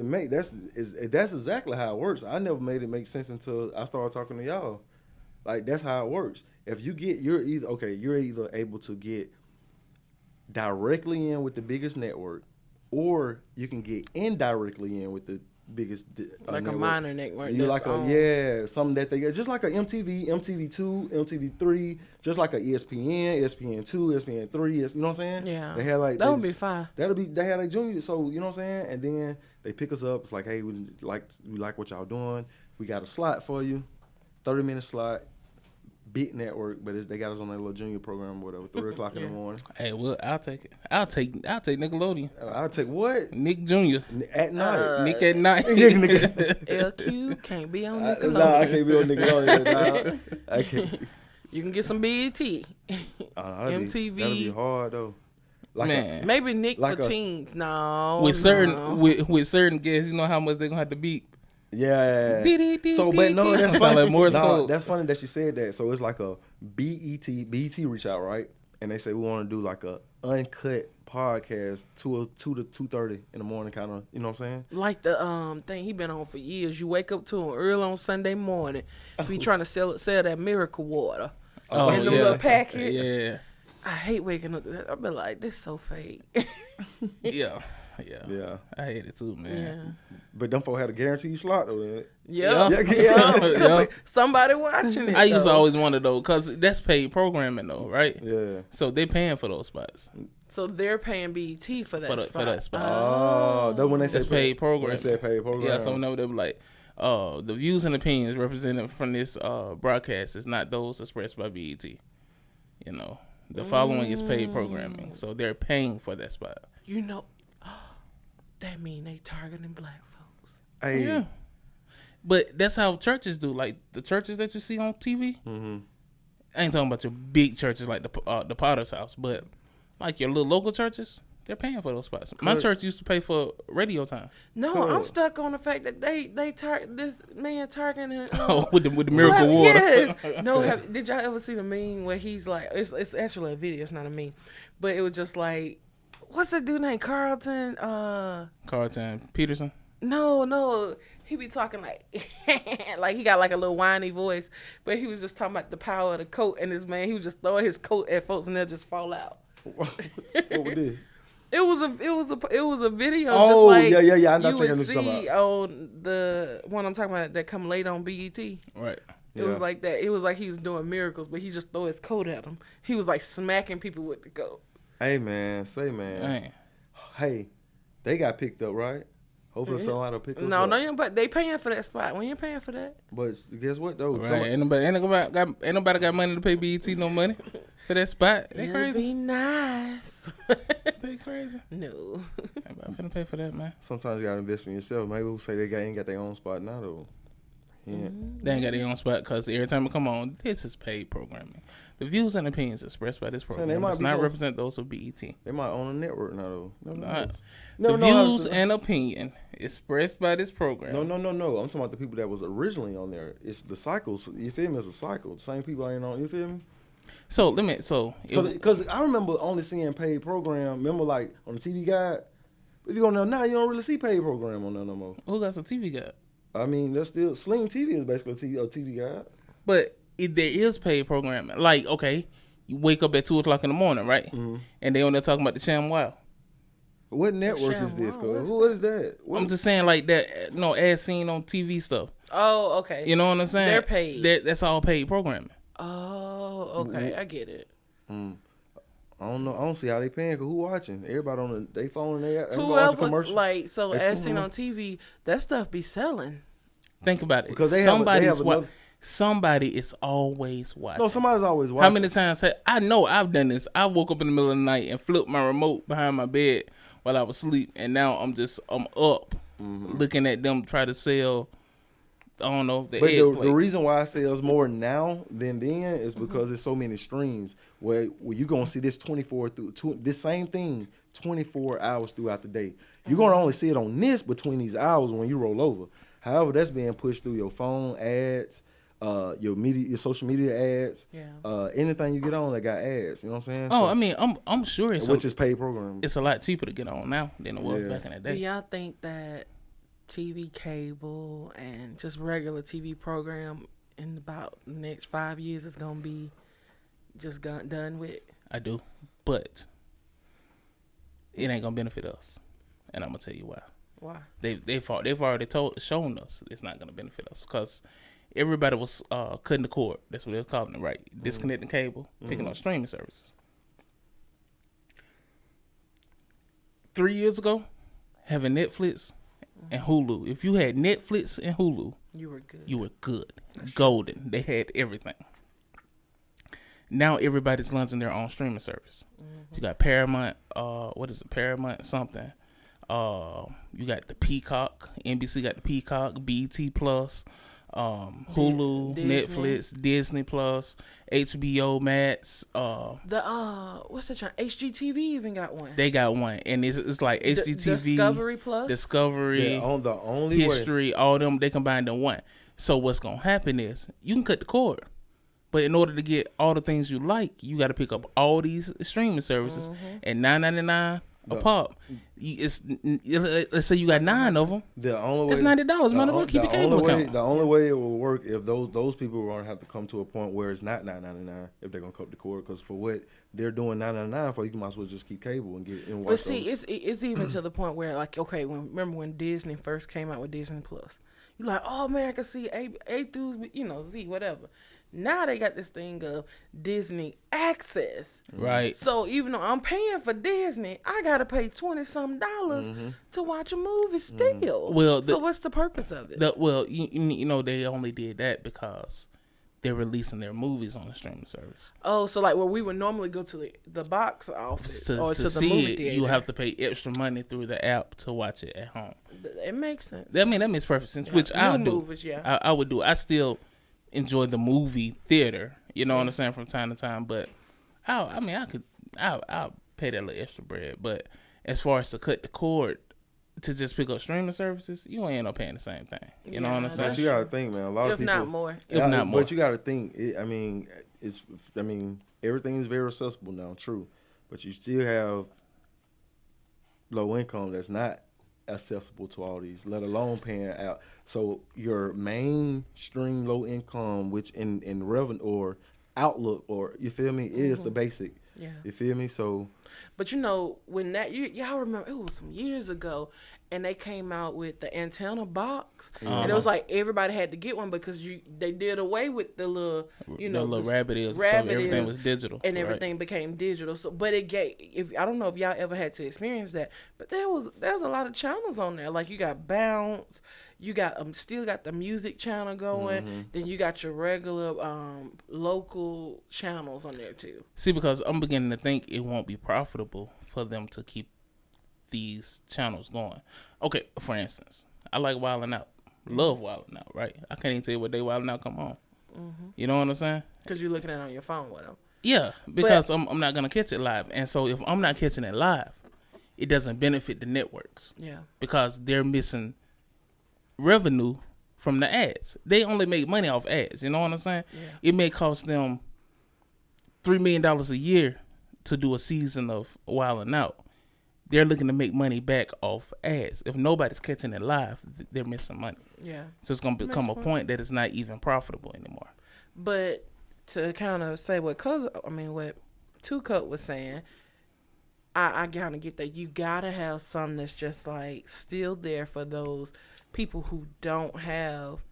even make that's exactly how it works. I never made it make sense until I started talking to y'all. Like that's how it works. If you get you're either able to get directly in with the biggest network, or you can get indirectly in with the biggest like network. A minor network. You like something that they get just like a MTV, MTV2, MTV3, just like a ESPN, ESPN2, ESPN3. You know what I'm saying? Yeah. They had like that would be fine. They had like junior. So you know what I'm saying? And then they pick us up. It's like, hey, we like what y'all doing. We got a slot for you, 30-minute slot. Big network, but they got us on that little junior program or whatever, 3 o'clock in the morning. Hey, well, I'll take it. I'll take Nickelodeon. I'll take what? Nick Jr. At night. Nick at night. LQ can't be on Nickelodeon. Nah, I can't be on Nickelodeon. I can't. You can get some BET. MTV. That'll be hard though. Like Man. Maybe Nick for teens. No. With certain guests, you know how much they're gonna have to beat. Yeah. So, but no, that's Sound funny. like Morse code. That's funny that she said that. So it's like a BET reach out, right? And they say we want to do like a uncut podcast 2 to 2:30 in the morning, kind of. You know what I'm saying? Like the thing he been on for years. You wake up to him early on Sunday morning. He trying to sell that miracle water in the little package. Yeah. I hate waking up to that. I be like, this so fake. Yeah. I hate it too, man. Yeah. But them folks had a guaranteed slot though. Yeah. Somebody watching it. I used to always wonder though, because that's paid programming though, right? Yeah. So they paying for those spots. So they're paying BET for that spot. Oh, that's when they say paid programming. When they say paid program. Yeah, so whenever they be like, the views and opinions represented from this broadcast is not those expressed by BET. You know, the following is paid programming, so they're paying for that spot. You know, that mean they targeting black folks. Hey. Yeah. But that's how churches do. Like the churches that you see on TV. Mm-hmm. I ain't talking about your big churches like the Potter's House, but like your little local churches, they're paying for those spots. My church used to pay for radio time. No, I'm stuck on the fact that they this man targeting. with the miracle water. Yes. No, did y'all ever see the meme where he's like, it's actually a video, it's not a meme, but it was just like, what's that dude named Carlton? Carlton Peterson. No, he be talking like like he got like a little whiny voice, but he was just talking about the power of the coat, and this man, he was just throwing his coat at folks and they'll just fall out. What was this? It was a video. Oh, just like yeah. I'm not you thinking would of something see on the one I'm talking about that come late on BET. Right. It was like that. It was like he was doing miracles, but he just throw his coat at him. He was like smacking people with the coat. Hey man, hey, they got picked up, right? Hopefully somebody will pick us up. No, but they paying for that spot. We ain't paying for that. But guess what though? Right. Ain't nobody got money to pay BET no money for that spot. They crazy. It'd be nice. They crazy. No. I'm finna pay for that, man. Sometimes you gotta invest in yourself. Maybe we'll say they ain't got their own spot now though. Yeah. They ain't got their own spot because every time we come on, this is paid programming. The views and opinions expressed by this program does not represent those of BET. They might own a network now though. The views and opinion expressed by this program. No. I'm talking about the people that was originally on there. It's the cycles. You feel me? It's a cycle. The same people ain't on. You feel me? So because I remember only seeing paid program. Remember like on the TV Guide. If you go now, you don't really see paid program on there no more. Who got some TV Guide? I mean, that's still Sling TV is basically a TV Guide. But there is paid programming. Like, okay, you wake up at 2:00 in the morning, right? Mm-hmm. And they on there talking about the Sham Wow. What network is this? What is that? I'm just saying like that. No, as seen on TV stuff. Oh, okay. You know what I'm saying? They're paid. That's all paid programming. Oh, okay. I get it. I don't know. I don't see how they paying. Cause who watching? Everybody on they phone and everybody Whoever watching commercials. Like so, as seen on TV, that stuff be selling. Think about it. Because somebody is always watching. No, somebody's always watching. How many times? I know I've done this. I woke up in the middle of the night and flipped my remote behind my bed while I was asleep, and now I'm up looking at them try to sell. I don't know. The reason why I sales more now than then is because there's so many streams where you're gonna see this this same thing 24 hours throughout the day. You're gonna only see it on this between these hours when you roll over. However, that's being pushed through your phone ads, your social media ads, anything you get on that got ads. You know what I'm saying? Oh, I mean, I'm sure which is paid programming. It's a lot cheaper to get on now than it was back in the day. Do y'all think that TV cable and just regular TV program in about the next 5 years is gonna be just done with? I do, but it ain't gonna benefit us, and I'm gonna tell you why. Why? They've already shown us it's not gonna benefit us because everybody was cutting the cord. That's what they're calling it, right? Disconnecting cable, picking up streaming services. 3 years ago, having Netflix and Hulu. If you had Netflix and Hulu, you were good. You were good. Golden. They had everything. Now everybody's launching their own streaming service. You got Paramount, what is it? Paramount something. You got the Peacock. NBC got the Peacock, BET Plus, Hulu, Disney. Netflix, Disney Plus, HBO Max. What's the channel? HGTV even got one. They got one, and it's like HGTV, Discovery Plus, Discovery, on the only History, all them they combined in one. So what's gonna happen is you can cut the cord, but in order to get all the things you like, you got to pick up all these streaming services at $9.99 a pop. Let's say you got 9 of them. The only way that's $90. Might as well keep your cable account. The only way it will work if those people are going to have to come to a point where it's not $9.99 if they're going to cut the cord, because for what they're doing $9.99 for, you might as well just keep cable and get and watch. But see, it's even to the point where, like, okay, remember when Disney first came out with Disney Plus? You're like, oh man, I can see A through Z, whatever. Now they got this thing of Disney Access. Right. So even though I'm paying for Disney, I gotta pay $20-some to watch a movie still. Well, so what's the purpose of it? You know, they only did that because they're releasing their movies on the streaming service. Oh, so like where we would normally go to the box office or to the movie theater, you have to pay extra money through the app to watch it at home. It makes sense. I mean, that makes perfect sense, which I do. Movies, yeah. I would do. I still enjoy the movie theater, you know what I'm saying, from time to time, but I'll pay that little extra bread. But as far as to cut the cord to just pick up streaming services, you ain't end up paying the same thing. You know what I'm saying? But you gotta think, man. A lot of people, if not more. But you gotta think. Everything is very accessible now, true, but you still have low income that's not accessible to all these, let alone paying out. So your mainstream low income, which in revenue or outlook, or you feel me, is the basic. Yeah. You feel me? So, but you know, when that y'all remember, it was some years ago, and they came out with the antenna box, and it was like everybody had to get one because they did away with the little, the little rabbit ears. Everything was digital, and everything became digital. So, but it gave. I don't know if y'all ever had to experience that, but there's a lot of channels on there. Like you got Bounce, you got still got the music channel going. Then you got your regular local channels on there too. See, because I'm beginning to think it won't be profitable for them to keep these channels going. Okay, for instance, I like Wildin' Out. Love Wildin' Out, right? I can't even tell you what day Wildin' Out come on. You know what I'm saying? Because you're looking at it on your phone with them. Yeah, because I'm not going to catch it live. And so if I'm not catching it live, it doesn't benefit the networks. Yeah. Because they're missing revenue from the ads. They only make money off ads. You know what I'm saying? Yeah. It may cost them $3 million a year to do a season of Wildin' Out. They're looking to make money back off ads. If nobody's catching it live, they're missing money. Yeah. So it's going to become a point that it's not even profitable anymore. But to kind of say what Two Cut was saying, I kind of get that you got to have something that's just like still there for those people who don't have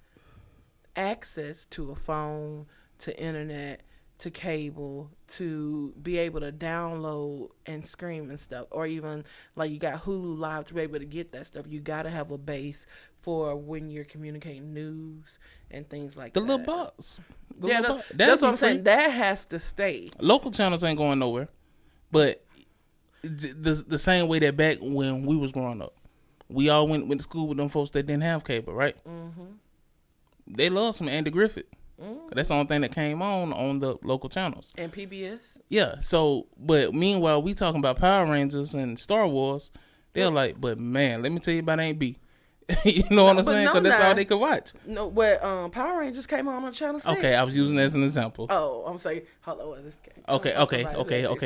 access to a phone, to internet, to cable, to be able to download and stream and stuff, or even like you got Hulu Live to be able to get that stuff. You got to have a base for when you're communicating news and things like that. The little box. That's what I'm saying. That has to stay. Local channels ain't going nowhere, but the same way that back when we was growing up, we all went to school with them folks that didn't have cable, right? They love some Andy Griffith. That's the only thing that came on the local channels. And PBS? Yeah. So, but meanwhile, we talking about Power Rangers and Star Wars. They're like, but man, let me tell you about Aunt B. You know what I'm saying? Because that's all they could watch. No, but Power Rangers came on Channel 6. Okay, I was using that as an example. Oh, I'm saying, hold on, this game. Okay,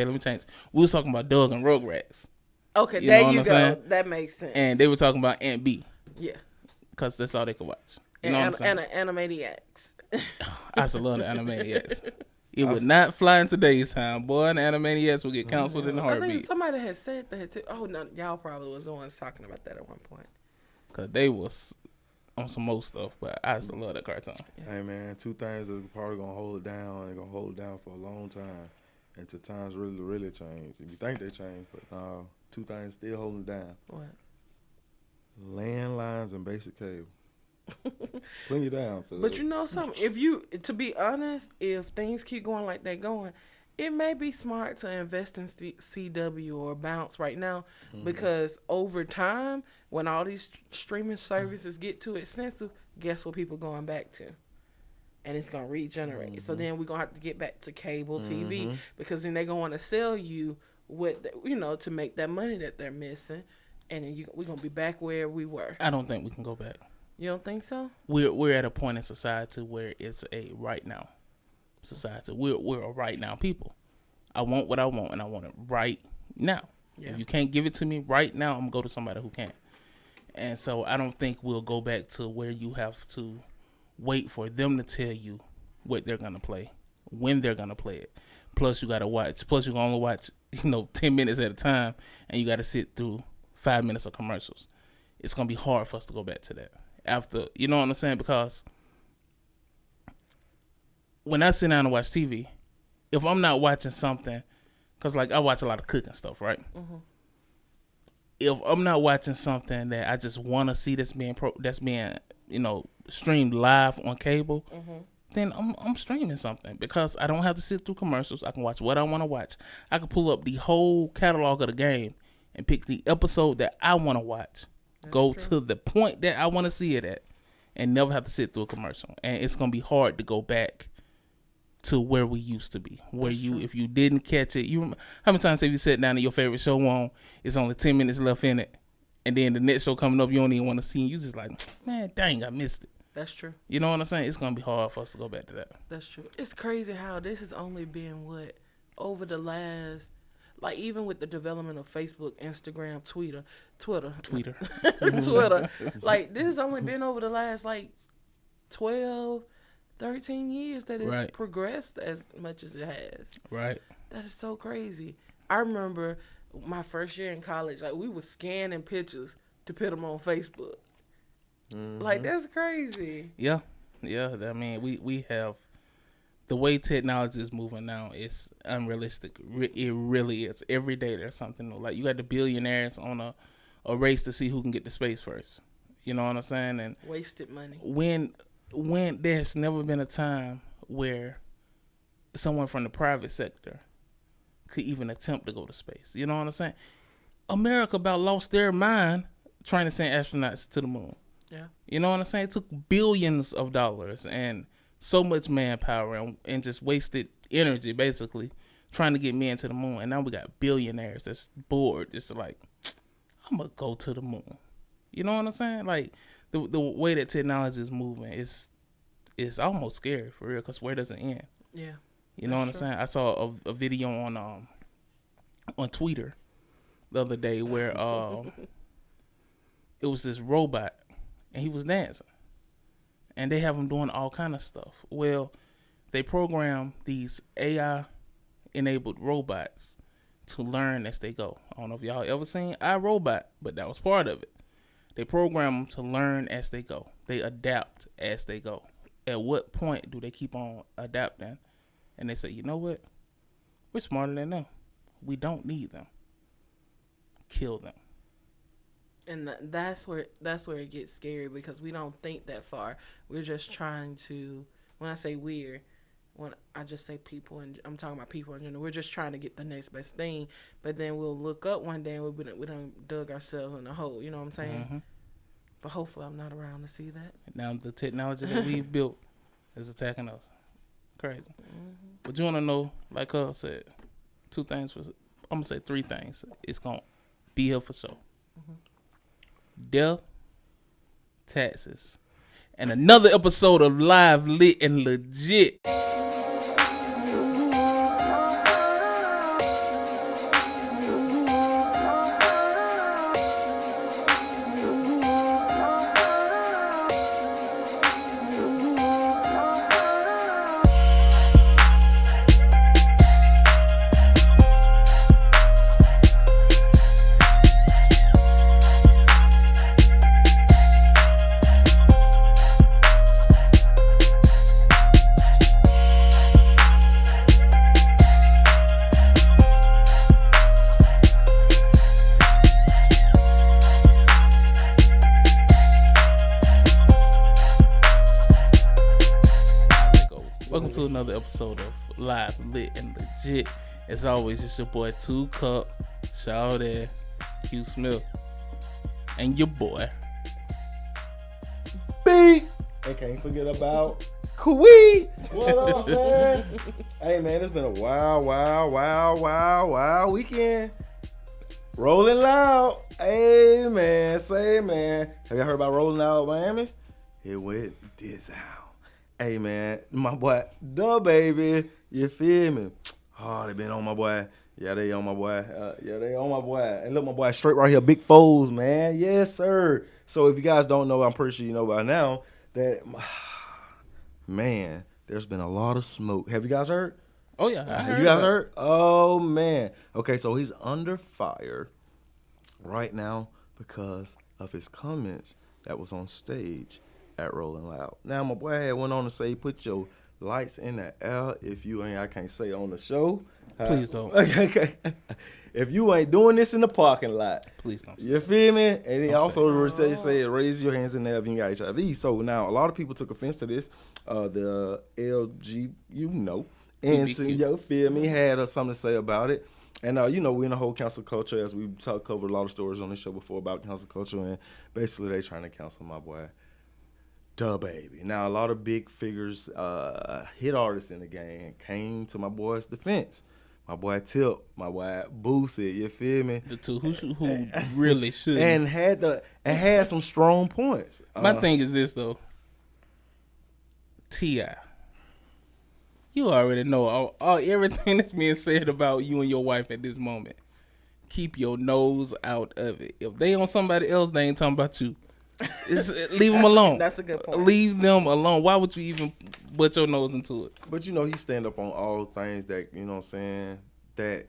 let me change. We was talking about Doug and Rugrats. Okay, there you go. That makes sense. And they were talking about Aunt B. Yeah. because that's all they can watch. You know what I'm saying? And Animaniacs. I used to love the Animaniacs. It would not fly in today's time, boy. And the Animaniacs would get canceled in a I think heartbeat. somebody had said that too. Oh, no, y'all probably was the ones talking about that at one point. Because they was on some more stuff, but I used to love that cartoon. Hey man, two things that's probably gonna hold it down and gonna hold it down for a long time until times really change. You think they change, but no, two things still holding it down. What? Landlines and basic cable. Putting you down. But you know something? To be honest, if things keep going like they're going, it may be smart to invest in CW or Bounce right now, because over time, when all these streaming services get too expensive, guess what people going back to? And it's going to regenerate. So then we're going to have to get back to cable TV, because then they're going to want to sell you to make that money that they're missing. And then we're going to be back where we were. I don't think we can go back. You don't think so? We're at a point in society where it's a right now society. We're a right now people. I want what I want, and I want it right now. Yeah. If you can't give it to me right now, I'm going to go to somebody who can. And so I don't think we'll go back to where you have to wait for them to tell you what they're going to play, when they're going to play it. Plus, you got to watch. Plus, you can only watch 10 minutes at a time, and you got to sit through 5 minutes of commercials. It's going to be hard for us to go back to that. After, you know what I'm saying? Because when I sit down and watch TV, if I'm not watching something, because like I watch a lot of cooking stuff, right? Mm-hmm. If I'm not watching something that I just want to see that's being streamed live on cable, then I'm streaming something, because I don't have to sit through commercials. I can watch what I want to watch. I can pull up the whole catalog of the game and pick the episode that I want to watch. That's go true. To the point that I want to see it at, and never have to sit through a commercial. And it's gonna be hard to go back to where we used to be. Where That's true. If you didn't catch it, how many times have you sat down and your favorite show on? It's only 10 minutes left in it, and then the next show coming up, you don't even want to see. You just like, man, dang, I missed it. That's true. You know what I'm saying? It's gonna be hard for us to go back to that. That's true. It's crazy how this has only been over the last. Like, even with the development of Facebook, Instagram, Twitter. Like, this has only been over the last, 12, 13 years that it's progressed as much as it has. Right. That is so crazy. I remember my first year in college, we were scanning pictures to put them on Facebook. Mm-hmm. Like, that's crazy. Yeah. Yeah. I mean, we have... The way technology is moving now is unrealistic. It really is. Every day there's something new. Like, you got the billionaires on a race to see who can get to space first. You know what I'm saying? And wasted money. When there's never been a time where someone from the private sector could even attempt to go to space. You know what I'm saying? America about lost their mind trying to send astronauts to the moon. Yeah. You know what I'm saying? It took billions of dollars and so much manpower and just wasted energy, basically, trying to get men to the moon. And now we got billionaires that's bored. It's like, I'm going to go to the moon. You know what I'm saying? Like, the way that technology is moving is almost scary, for real, because where does it end? Yeah. You know what I'm saying? I saw a video on Twitter the other day where it was this robot, and he was dancing. And they have them doing all kind of stuff. Well, they program these AI-enabled robots to learn as they go. I don't know if y'all ever seen iRobot, but that was part of it. They program them to learn as they go. They adapt as they go. At what point do they keep on adapting? And they say, you know what? We're smarter than them. We don't need them. Kill them. And that's where it gets scary, because we don't think that far. We're just trying to. When I say when I just say people, and I'm talking about people in general, we're just trying to get the next best thing. But then we'll look up one day and we done dug ourselves in a hole. You know what I'm saying? Mm-hmm. But hopefully, I'm not around to see that. Now the technology that we've built is attacking us. Crazy. Mm-hmm. But you want to know, like I said, I'm gonna say 3 things. It's gonna be here for sure. Mm-hmm. Death, taxes, and another episode of Live, Lit, and Legit. Welcome to another episode of Live, Lit, and Legit. As always, it's your boy 2 Cup, Shawty, Q Smith, and your boy B. I can't forget about Kui. What up, man? Hey, man, it's been a wild weekend. Rolling Loud. Hey, man. Say, man. Have y'all heard about Rolling Loud Miami? It went this out. Hey, man. My boy, Dababy. You feel me? Oh, they been on my boy. Yeah, they on my boy. They on my boy. And look, my boy, straight right here. Big foes, man. Yes, sir. So if you guys don't know, I'm pretty sure you know by now that, man, there's been a lot of smoke. Have you guys heard? Oh, yeah. I heard You guys about heard? Oh, man. Okay, so he's under fire right now because of his comments that was on stage at Rolling Loud. Now, my boy had went on to say, put your lights in the air if you ain't, I can't say on the show. Please don't. Okay. If you ain't doing this in the parking lot. Please don't. You feel me? And he Don't also said, raise your hands in the air if you got HIV. So now a lot of people took offense to this. The LG, and so, TBQ. you feel me, had something to say about it. And, we're in a whole cancel culture, as we've covered a lot of stories on this show before about cancel culture. And basically, they trying to cancel my boy, Dababy. Now, a lot of big figures, hit artists in the game came to my boy's defense. My boy Tip, my boy Boosie, you feel me? The two who really should. And had some strong points. My thing is this, though. T.I. You already know all everything that's being said about you and your wife at this moment. Keep your nose out of it. If they on somebody else, they ain't talking about you. Leave them alone. That's a good point. Leave them alone. Why would you even put your nose into it? But he stand up on all things that, that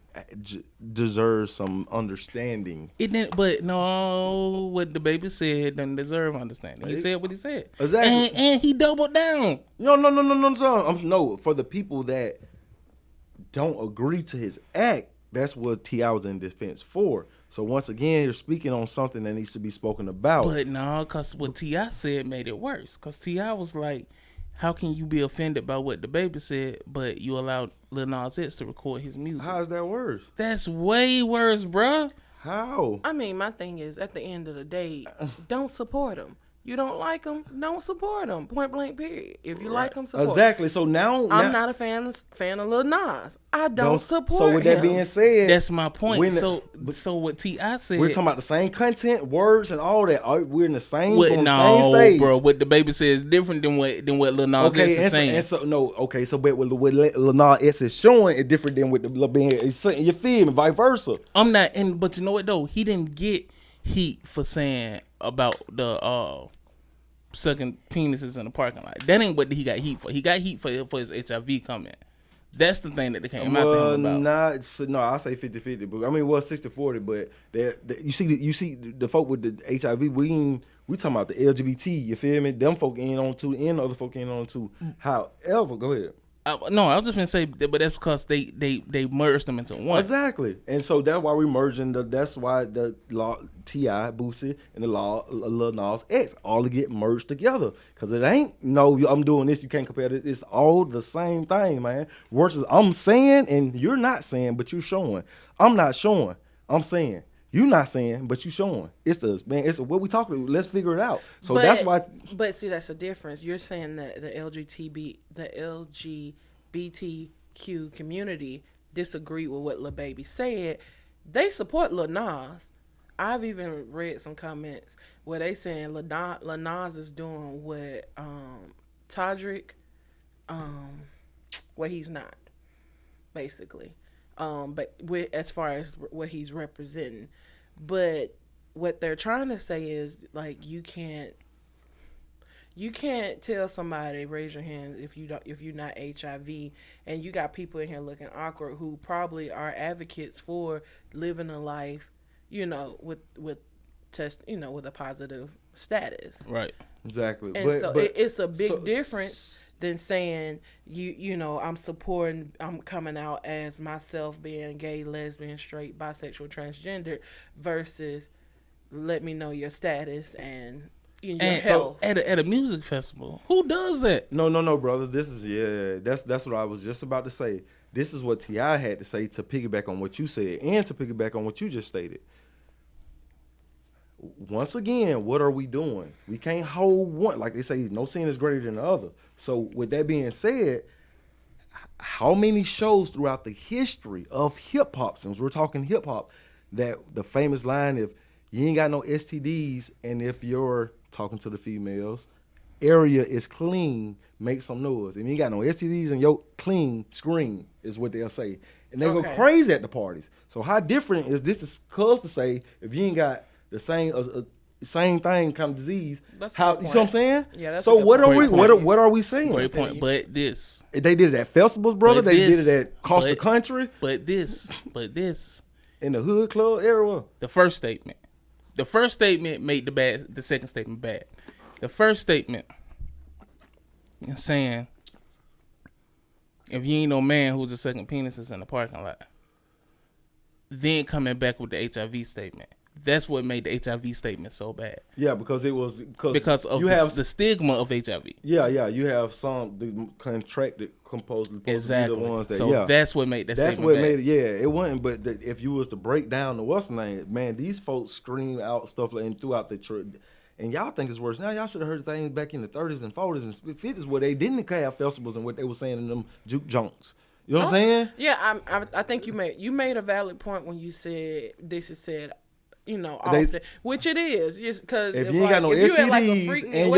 deserves some understanding. It didn't, but no, what Dababy said doesn't deserve understanding. He said what he said. Exactly. And he doubled down. No, for the people that don't agree to his act, that's what T.I. was in defense for. So once again, you're speaking on something that needs to be spoken about. But no, because what T.I. said made it worse. Because T.I. was like, how can you be offended by what Dababy said, but you allowed Lil Nas X to record his music? How is that worse? That's way worse, bruh. How? I mean, my thing is, at the end of the day, don't support them. You don't like them, don't support them. Point blank, period. If you like them, support 'em. Exactly. So now I'm not a fan of Lil Nas. I don't support So with that him. being said, That's my point. when So what T.I. said, we're talking about the same content, words, and all that. We're in the same, what, on the no, same stage. bro. What Dababy said is different than what Lil Nas X is saying. So but what Lil Nas X is showing is different than what the being. You feel me? Vice versa. I'm not, but you know what though? He didn't get heat for saying about the sucking penises in the parking lot. That ain't what he got heat for. He got heat for his HIV comment. That's the thing that they came out to him about. I say 50-50, but I mean, 60-40. But you see the folk with the HIV. We talking about the LGBT. You feel me? Them folk ain't on too, and other folk ain't on too. However, go ahead. No, I was just gonna say, but that's because they merged them into one. Exactly, and so that's why we merging. That's why the law T.I. Boosie and the law Lil Nas X all to get merged together. Cause it ain't I'm doing this. You can't compare this. It's all the same thing, man. Versus I'm saying and you're not saying, but you showing. I'm not showing. I'm saying. You not saying, but you showing. It's what we talking about. Let's figure it out. So that's why. But see, that's the difference. You're saying that the LGBTQ community disagree with what Lil Baby said. They support Lil Nas. I've even read some comments where they saying Lil Nas is doing what Todrick, what he's not, basically. But as far as what he's representing, but what they're trying to say is like you can't tell somebody raise your hand if you're not HIV, and you got people in here looking awkward who probably are advocates for living a life, with test, with a positive status. Right. Exactly. And it's a big difference than saying I'm coming out as myself being gay, lesbian, straight, bisexual, transgender versus let me know your status and your And health. at a music festival, who does that? No, brother. This is that's what I was just about to say. This is what T.I. had to say to piggyback on what you said and to piggyback on what you just stated. Once again, what are we doing? We can't hold one. Like they say, no sin is greater than the other. So with that being said, how many shows throughout the history of hip hop, since we're talking hip hop, that the famous line, if you ain't got no STDs and if you're talking to the females, area is clean, make some noise. If you ain't got no STDs and your clean, scream is what they'll say. And they go crazy at the parties. So how different is this to say if you ain't got the same thing kind of disease? That's how a you good see what I'm point. saying? Yeah, that's so a good what are point. we what are we saying? Great point. But this. They did it at festivals, brother. They did it at across the country. But this. In the hood club area. The first statement made the second statement bad. The first statement is saying, if you ain't no man who's a second penis is in the parking lot. Then coming back with the HIV statement. That's what made the HIV statement so bad. Yeah, because it was because of the stigma of HIV. Yeah, you have some the contracted composed exactly the ones that so that's what made that that's statement what bad. made it. Yeah, it wasn't. But if you was to break down the what's name, man, these folks scream out stuff like and throughout the trip. And y'all think it's worse now. Y'all should have heard things back in the 30s and 40s and 50s where they didn't have festivals and what they were saying in them juke junks. You know what I'm saying? Yeah, I think you made a valid point when you said this is said, often, which it is, because if you ain't got no STDs and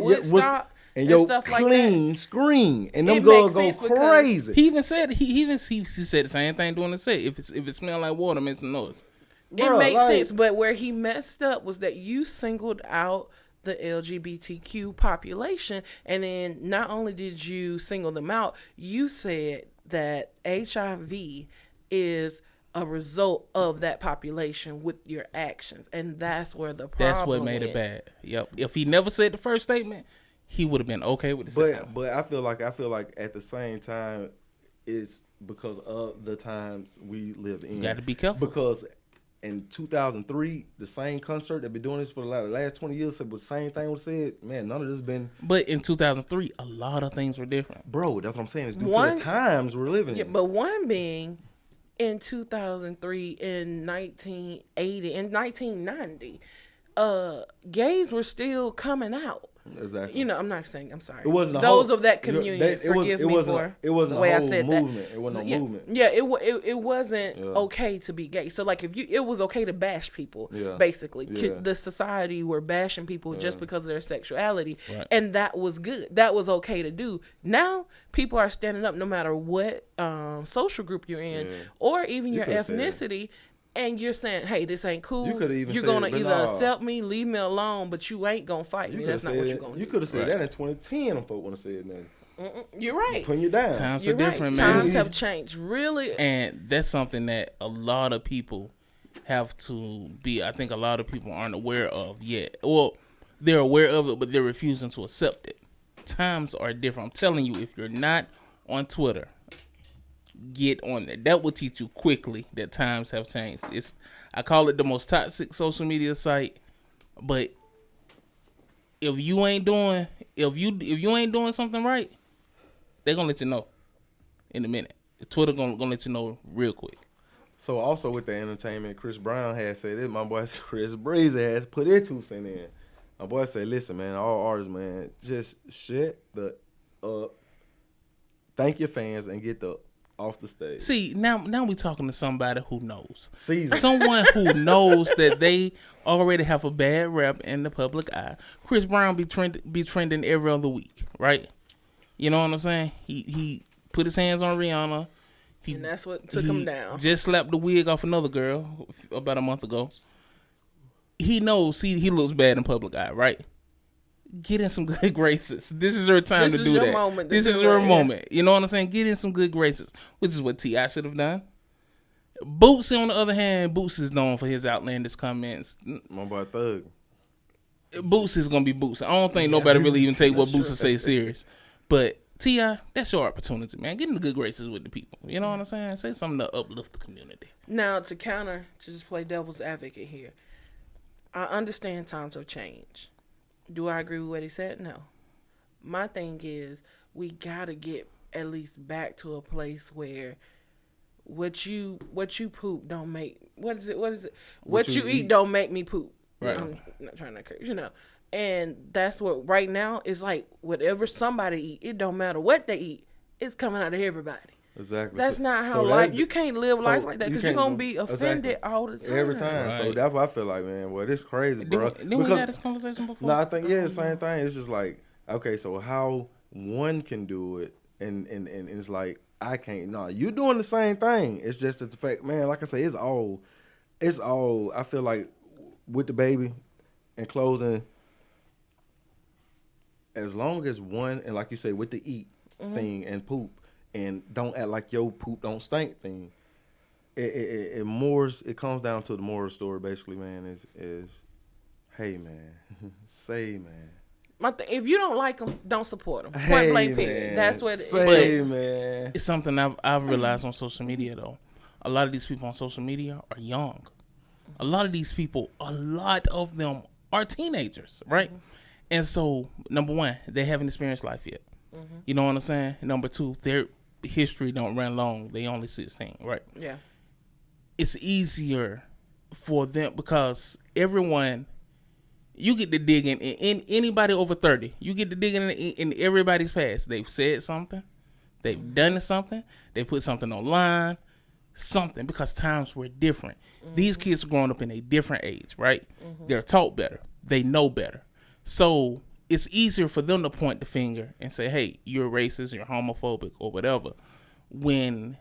Woodstock and your stuff clean like that, screen and them girls go crazy. He said the same thing during the set. If it smell like water, make some noise. It makes sense, but where he messed up was that you singled out the LGBTQ population, and then not only did you single them out, you said that HIV is a result of that population with your actions, and that's where the problem. That's what made it bad. Yep. If he never said the first statement, he would have been okay with the second. But I feel like at the same time, it's because of the times we live in. You got to be careful because. In 2003, the same concert that been doing this for the last 20 years said the same thing was said. Man, none of this been. But in 2003, a lot of things were different. Bro, that's what I'm saying. It's due to the times we're living in. But one being, in 2003, in 1980, in 1990, gays were still coming out. Exactly. I'm not saying. I'm sorry. It wasn't those of that community. Forgive me for it wasn't the way a whole I said movement. that. It wasn't no movement. Yeah, it wasn't okay to be gay. So like, it was okay to bash people. Yeah. Basically, Yeah. the society were bashing people just because of their sexuality, right. And that was good. That was okay to do. Now people are standing up, no matter what social group you're in, or even your ethnicity. And you're saying, hey, this ain't cool. You're going to either accept me, leave me alone, but you ain't going to fight me. That's not what you're going to do. You could have said that in 2010 if folk would have said that. You're right. Putting you down. Times are different, man. Times have changed, really. And that's something that a lot of people have to be, I think a lot of people aren't aware of yet. Well, they're aware of it, but they're refusing to accept it. Times are different. I'm telling you, if you're not on Twitter, get on there. That will teach you quickly that times have changed. I call it the most toxic social media site, but if you ain't doing something right, they're gonna let you know in a minute. Twitter gonna let you know real quick. So also with the entertainment, Chris Brown has said this. My boy Chris Breezy has put their 2 cents in. My boy said, listen, man, all artists, man, just shut the up. Thank your fans and get the off the stage. See, now we talking to somebody who knows. Season. Someone who knows that they already have a bad rep in the public eye. Chris Brown be trending every other week, right? You know what I'm saying? He put his hands on Rihanna. And that's what took him down. Just slapped the wig off another girl about a month ago. He knows he looks bad in public eye, right? Get in some good graces. This is your time to do that. This is your moment. You know what I'm saying? Get in some good graces, which is what T.I. should have done. Bootsy, on the other hand, Bootsy is known for his outlandish comments. My boy Thug. Bootsy is going to be Bootsy. I don't think nobody really even take what Bootsy say serious. But T.I., that's your opportunity, man. Get in the good graces with the people. You know what I'm saying? Say something to uplift the community. Now, to just play devil's advocate here, I understand times have changed. Do I agree with what he said? No. My thing is, we gotta get at least back to a place where what you poop don't make what is it? What you eat don't make me poop. Right. I'm not trying to curse, And that's what right now is like. Whatever somebody eat, it don't matter what they eat. It's coming out of everybody. Exactly. That's not how life. You can't live life like that because you're gonna be offended all the time. Every time. Right. So that's what I feel like, man. Well, this crazy, bro. Didn't we had this conversation before? No, I think the same thing. It's just like, okay, so how one can do it, and it's like I can't. No, you doing the same thing. It's just that the fact, man. Like I say, it's all. I feel like with the baby, and closing. As long as one, and like you say, with the eat thing and poop. And don't act like your poop don't stink thing. It comes down to the moral story basically, man. Is hey man, say man. If you don't like them, don't support them. Hey, Point blank period. man. That's what it Say is. man. It's something I've realized on social media though. A lot of these people on social media are young. A lot of these people, a lot of them are teenagers, right? And so, number one, they haven't experienced life yet. You know what I'm saying? Number two, their history don't run long. They only 16, right? Yeah. It's easier for them because everyone, you get to dig in anybody over 30, you get to dig in everybody's past. They've said something. They've done something. They put something online. Something because times were different. These kids are growing up in a different age, right? They're taught better. They know better. So it's easier for them to point the finger and say, hey, you're racist, you're homophobic, or whatever, when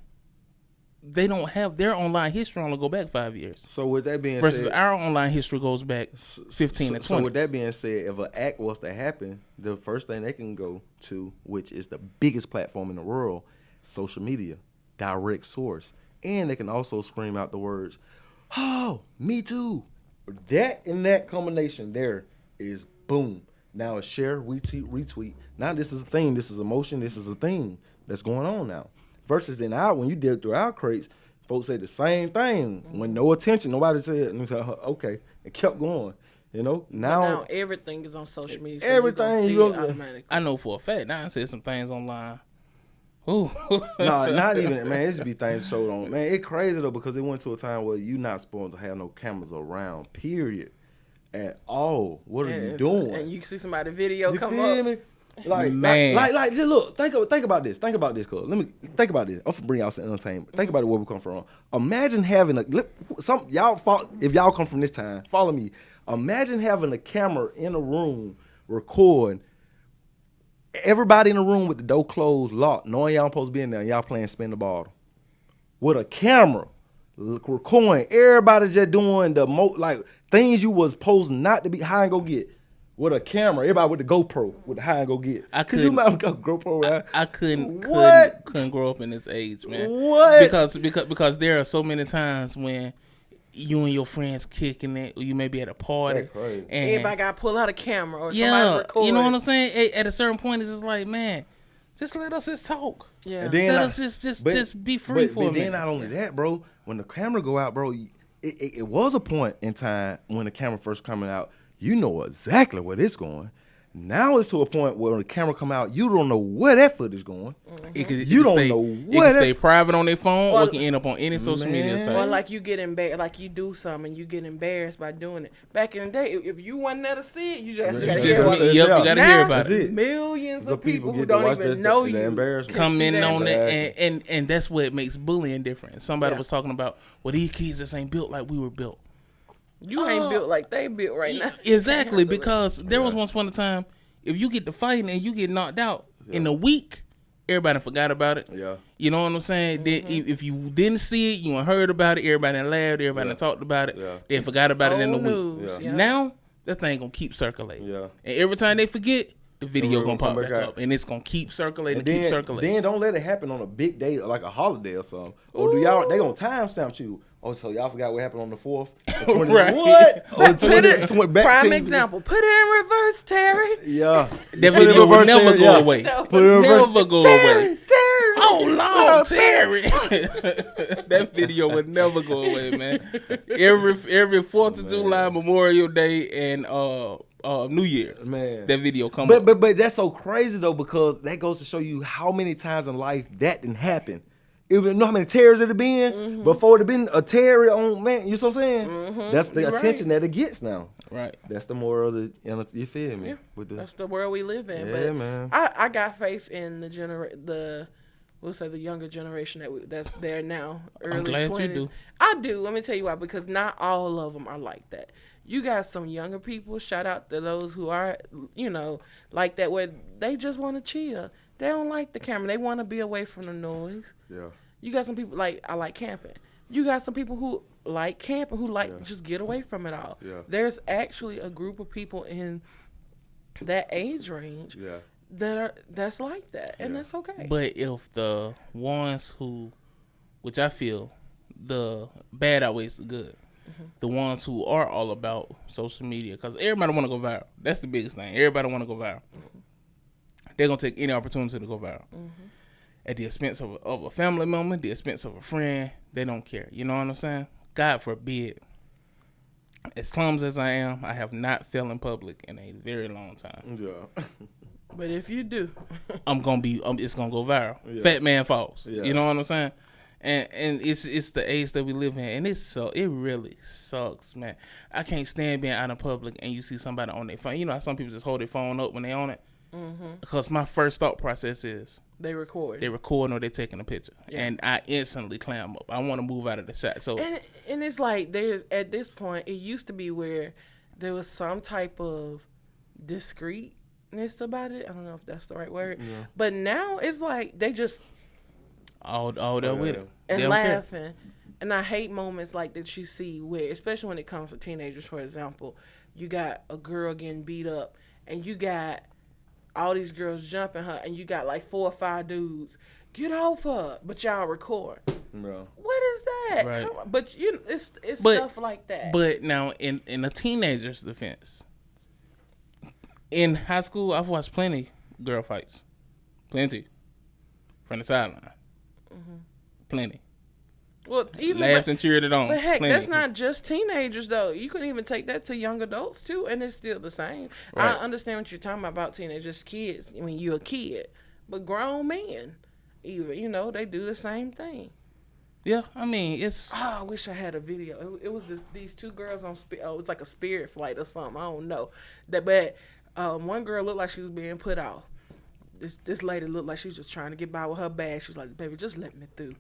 they don't have their online history only go back 5 years. So with that being versus said, our online history goes back 15 and 20. So with that being said, if an act was to happen, the first thing they can go to, which is the biggest platform in the world, social media, direct source. And they can also scream out the words, oh, me too. That and that combination there is boom. Now it's share, retweet. Now this is a thing. This is emotion. This is a thing that's going on now. Versus then when you dig through our crates, folks say the same thing. When no attention, nobody said, and said, okay, it kept going. Now everything is on social media. So everything you automatically. I know for a fact. Now I said some things online. Ooh. No, not even, man. It just be things showed on. Man, it crazy though because it went to a time where you're not supposed to have no cameras around. Period. At all. What are you doing? And you see somebody video you come feel up. Me? Like, man. Like, just look. Think about this. Think about this, cuz. Let me think about this. I'm gonna bring y'all some entertainment. Think about it where we come from. Imagine having if y'all come from this time, follow me. Imagine having a camera in a room recording. Everybody in the room with the door closed, locked, knowing y'all supposed to be in there, and y'all playing spin the bottle. With a camera, recording, everybody just doing the things you was supposed not to be high and go get. With a camera, everybody with the GoPro, with the high and go get. I couldn't. You might go GoPro, right? I couldn't grow up in this age, man. What? Because there are so many times when you and your friends kicking it, or you may be at a party. That's crazy. And everybody got to pull out a camera or somebody record. You know what I'm saying? At a certain point, it's just like, man, just let us just talk. Yeah. And then let us just be free for a minute. But then not only that, bro, when the camera go out, bro, it was a point in time when the camera first coming out, you know exactly where it's going. Now it's to a point where when the camera come out, you don't know where that footage is going. You don't know where it can stay private on their phone, or it can end up on any social media Or site. like you get embarrassed, like you do something and you get embarrassed by doing it. Back in the day, if you wasn't there to see it, you just gotta hear about it. You gotta hear about That's it. Millions of people who get to don't watch even know the you embarrassment. come in on it. it, and that's what makes bullying different. Somebody Yeah. was talking about, well, these kids just ain't built like we were built. You ain't built like they built right now. Exactly, because there was once upon a time, if you get to fighting and you get knocked out in a week, everybody forgot about it. Yeah. You know what I'm saying? Then if you didn't see it, you heard about it, everybody laughed, everybody talked about it, they forgot about it in the news. week. Yeah. Now, that thing gonna keep circulating. Yeah. And every time they forget, the video gonna pop back out. up. And it's gonna keep circulating, Then, keep circulating. Then don't let it happen on a big day, like a holiday or something. Or they gonna timestamp you. Oh, so y'all forgot what happened on the 4th? Right. What? Prime example. Put it in reverse, Terry. Yeah. That video will never go away. Put it in reverse. Never go away. Oh, Lord, Terry. That video would never go away, man. Every 4th of July, Memorial Day, and New Year's. Man, that video come up. But that's so crazy though, because that goes to show you how many times in life that didn't happen. You know how many tears it have been before it have been a tear on, man. You know what I'm saying? That's the attention that it gets now. Right. That's the moral of the. You feel me? Yeah. With the, That's the world we live in. Yeah, but man. I got faith in the younger generation that's there now. Early I'm glad 20s. you do. I do. Let me tell you why. Because not all of them are like that. You got some younger people. Shout out to those who are, like that, where they just want to chill. They don't like the camera. They want to be away from the noise. Yeah. You got some people I like camping. You got some people who like camping, who like just get away from it all. Yeah. There's actually a group of people in that age range that's like that, and that's okay. But if the ones who, which I feel, the bad outweighs the good. The ones who are all about social media, because everybody want to go viral. That's the biggest thing. Everybody want to go viral. They're gonna take any opportunity to go viral. At the expense of a family member, the expense of a friend, they don't care. You know what I'm saying? God forbid. As clumsy as I am, I have not fell in public in a very long time. Yeah. But if you do, it's gonna go viral. Yeah. Fat man falls. Yeah. You know what I'm saying? And it's the age that we live in, and it really sucks, man. I can't stand being out in public and you see somebody on their phone. You know how some people just hold their phone up when they on it. Because my first thought process is they record. They're recording or they're taking a picture, and I instantly clam up. I want to move out of the shot. So and it's like there's at this point, it used to be where there was some type of discreetness about it. I don't know if that's the right word, but now it's like they just all there with it and they laughing. And I hate moments like that you see where, especially when it comes to teenagers, for example, you got a girl getting beat up, and you got all these girls jumping her, and you got like 4 or 5 dudes, get off her, but y'all record. Bro. What is that? Right. Come on. But it's stuff like that. But now, in a teenager's defense, in high school, I've watched plenty girl fights, plenty from the sideline, plenty. Well, even laughed and cheered it on. But heck, plenty. that's not just teenagers though. You can even take that to young adults too, and it's still the same. Right. I understand what you're talking about teenagers, kids. I mean, you're a kid, but grown men, even they do the same thing. Yeah, I mean it's. Oh, I wish I had a video. It was these 2 girls on. It was like a spirit flight or something. I don't know. But one girl looked like she was being put out. This lady looked like she was just trying to get by with her bag. She was like, "Baby, just let me through."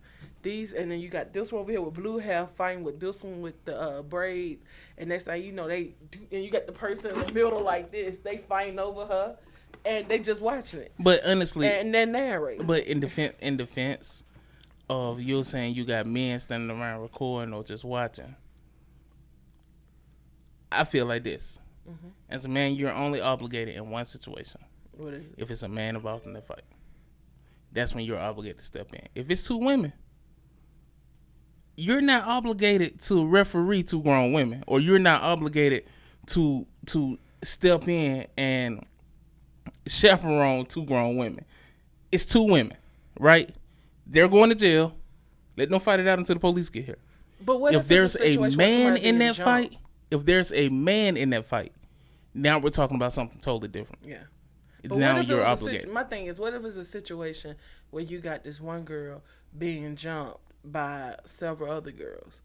And then you got this one over here with blue hair fighting with this one with the braids, and next thing you know, and you got the person in the middle like this. They fighting over her, and they just watching it. But honestly, and then narrate. But in defense of you saying you got men standing around recording or just watching, I feel like this. As a man, you're only obligated in one situation. What is it? If it's a man involved in the fight, that's when you're obligated to step in. If it's 2 women, you're not obligated to referee 2 grown women, or you're not obligated to step in and chaperone 2 grown women. It's 2 women, right? They're going to jail. Let them fight it out until the police get here. But what if there's a man in that jumped? fight, if there's a man in that fight, now we're talking about something totally different. Yeah. But now you're obligated. My thing is, what if it's a situation where you got this one girl being jumped by several other girls?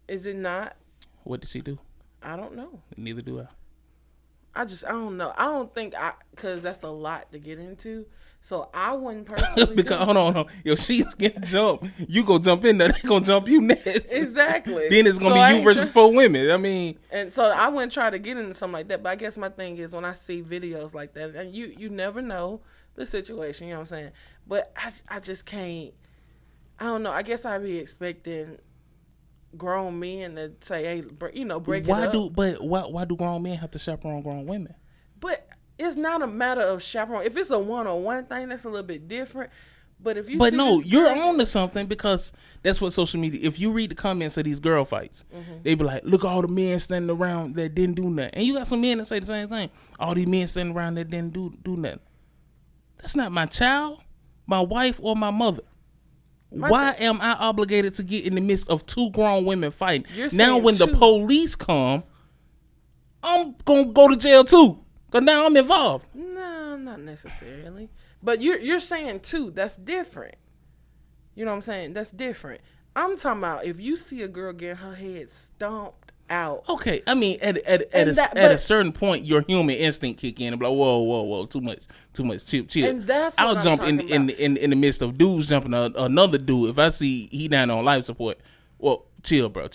Is it not? What did she do? I don't know. Neither do I. I don't know. I don't think because that's a lot to get into. So I wouldn't personally. Because hold on. If she's getting jumped, you go jump in there. They gonna jump you next. Exactly. Then it's gonna be you versus 4 women. I mean, and so I wouldn't try to get into something like that. But I guess my thing is when I see videos like that, and you never know the situation. You know what I'm saying? But I just can't. I don't know. I guess I'd be expecting grown men to say, "Hey, break it up." Why do grown men have to chaperone grown women? But it's not a matter of chaperone. If it's a one-on-one thing, that's a little bit different. But if you, you're on to something, because that's what social media. If you read the comments of these girl fights, they be like, "Look, all the men standing around that didn't do nothing," and you got some men that say the same thing. All these men standing around that didn't do nothing. That's not my child, my wife, or my mother. Why am I obligated to get in the midst of 2 grown women fighting? Now, when the police come, I'm gonna go to jail too. Cause now I'm involved. No, not necessarily. But you're saying too, that's different. You know what I'm saying? That's different. I'm talking about if you see a girl getting her head stomped out. Okay, I mean, at a certain point, your human instinct kick in and be like, whoa, too much, chill. And that's what I'll I'm jump talking in the midst of dudes jumping another dude. If I see he down on life support, well, chill, bro.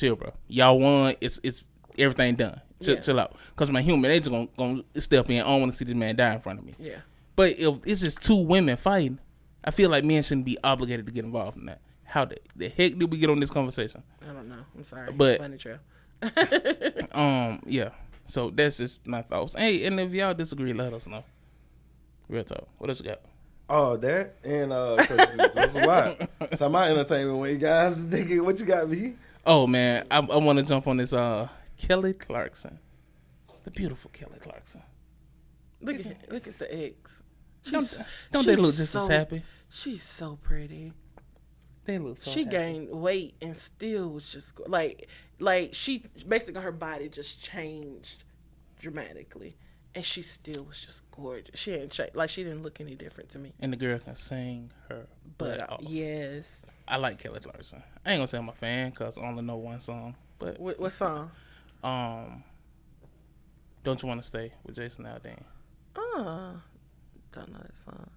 Y'all won. It's everything done. Chill out. Cause my human nature gonna step in. I don't want to see this man die in front of me. Yeah. But if it's just two women fighting, I feel like men shouldn't be obligated to get involved in that. How the heck did we get on this conversation? I don't know. I'm sorry. But Bunny trail. Yeah. So that's just my thoughts. Hey, and if y'all disagree, let us know. Real talk. What else you got? Oh, that and that's a lot. So my entertainment way, guys. What you got, me? Oh man, I want to jump on this. Kelly Clarkson, the beautiful Kelly Clarkson. Look at the eggs. Don't they look just as happy? She's so pretty. They look so she happy. gained weight and still was just like she basically her body just changed dramatically, and she still was just gorgeous. She ain't she didn't look any different to me. And the girl can sing her butt off. Yes, I like Kelly Clarkson. I ain't gonna say I'm a fan because I only know one song. But what song? Don't You Want to Stay with Jason Aldean. Don't know that song.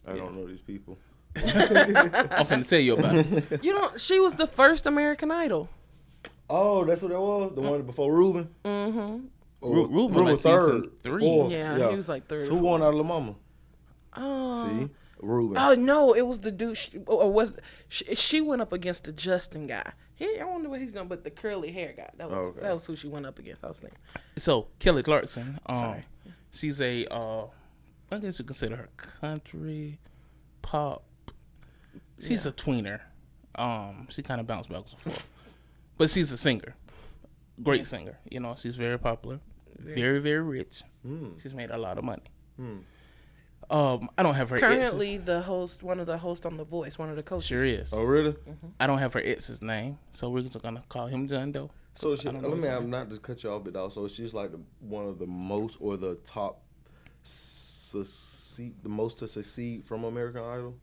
I don't know these people. I'm finna tell you about it. You know, she was the first American Idol. Oh, that's what that was? The one before Ruben? Mm-hmm. Ruben like third. 3. Yeah, he was like third. So who won out of La Mama? Oh. See? Ruben. Oh, no, it was the dude. She went up against the Justin guy. I wonder what he's done, but the curly hair guy. That was who she went up against. I was thinking. So, Kelly Clarkson, Sorry. she's I guess you consider her country, pop. She's a tweener. She kind of bounced back and forth. But she's a singer. Great singer. You know, she's very popular. Very, very rich. She's made a lot of money. I don't have her Currently ex's. one of the hosts on The Voice, one of the coaches. Sure is. Oh, really? Mm-hmm. I don't have her ex's name, so we're just gonna call him John Doe. So let me have not to cut you off, but also she's like one of the most or the top the most to succeed from American Idol.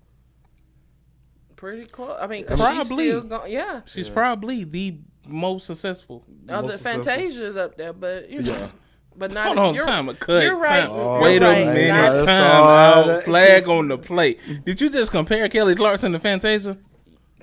Pretty close. I mean, Probably. She's probably the most successful. Other Fantasia's up there, but you know. Yeah. But not. Hold on, you're, time a cut. You're right. Time. Wait a minute. Let's Time start. out. Flag on the plate. Did you just compare Kelly Clarkson to Fantasia?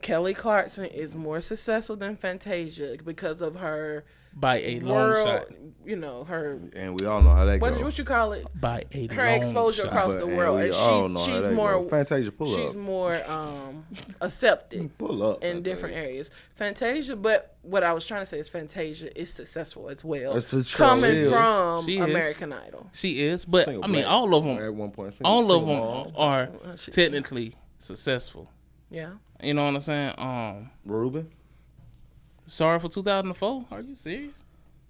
Kelly Clarkson is more successful than Fantasia because of her By a long world. shot. You know her. And we all know how that goes. What you call it? By a Her long exposure shot. across the world, we and all know how she's that more. goes. Fantasia, pull she's up. more accepted. Pull up. In different areas. Fantasia, but what I was trying to say is Fantasia is successful as well. That's the coming truth. from She is. American Idol. She is, but Single I mean, black. all of them, At one point, all of single them mom. are technically successful. Yeah. You know what I'm saying? Ruben. Sorry for 2004. Are you serious?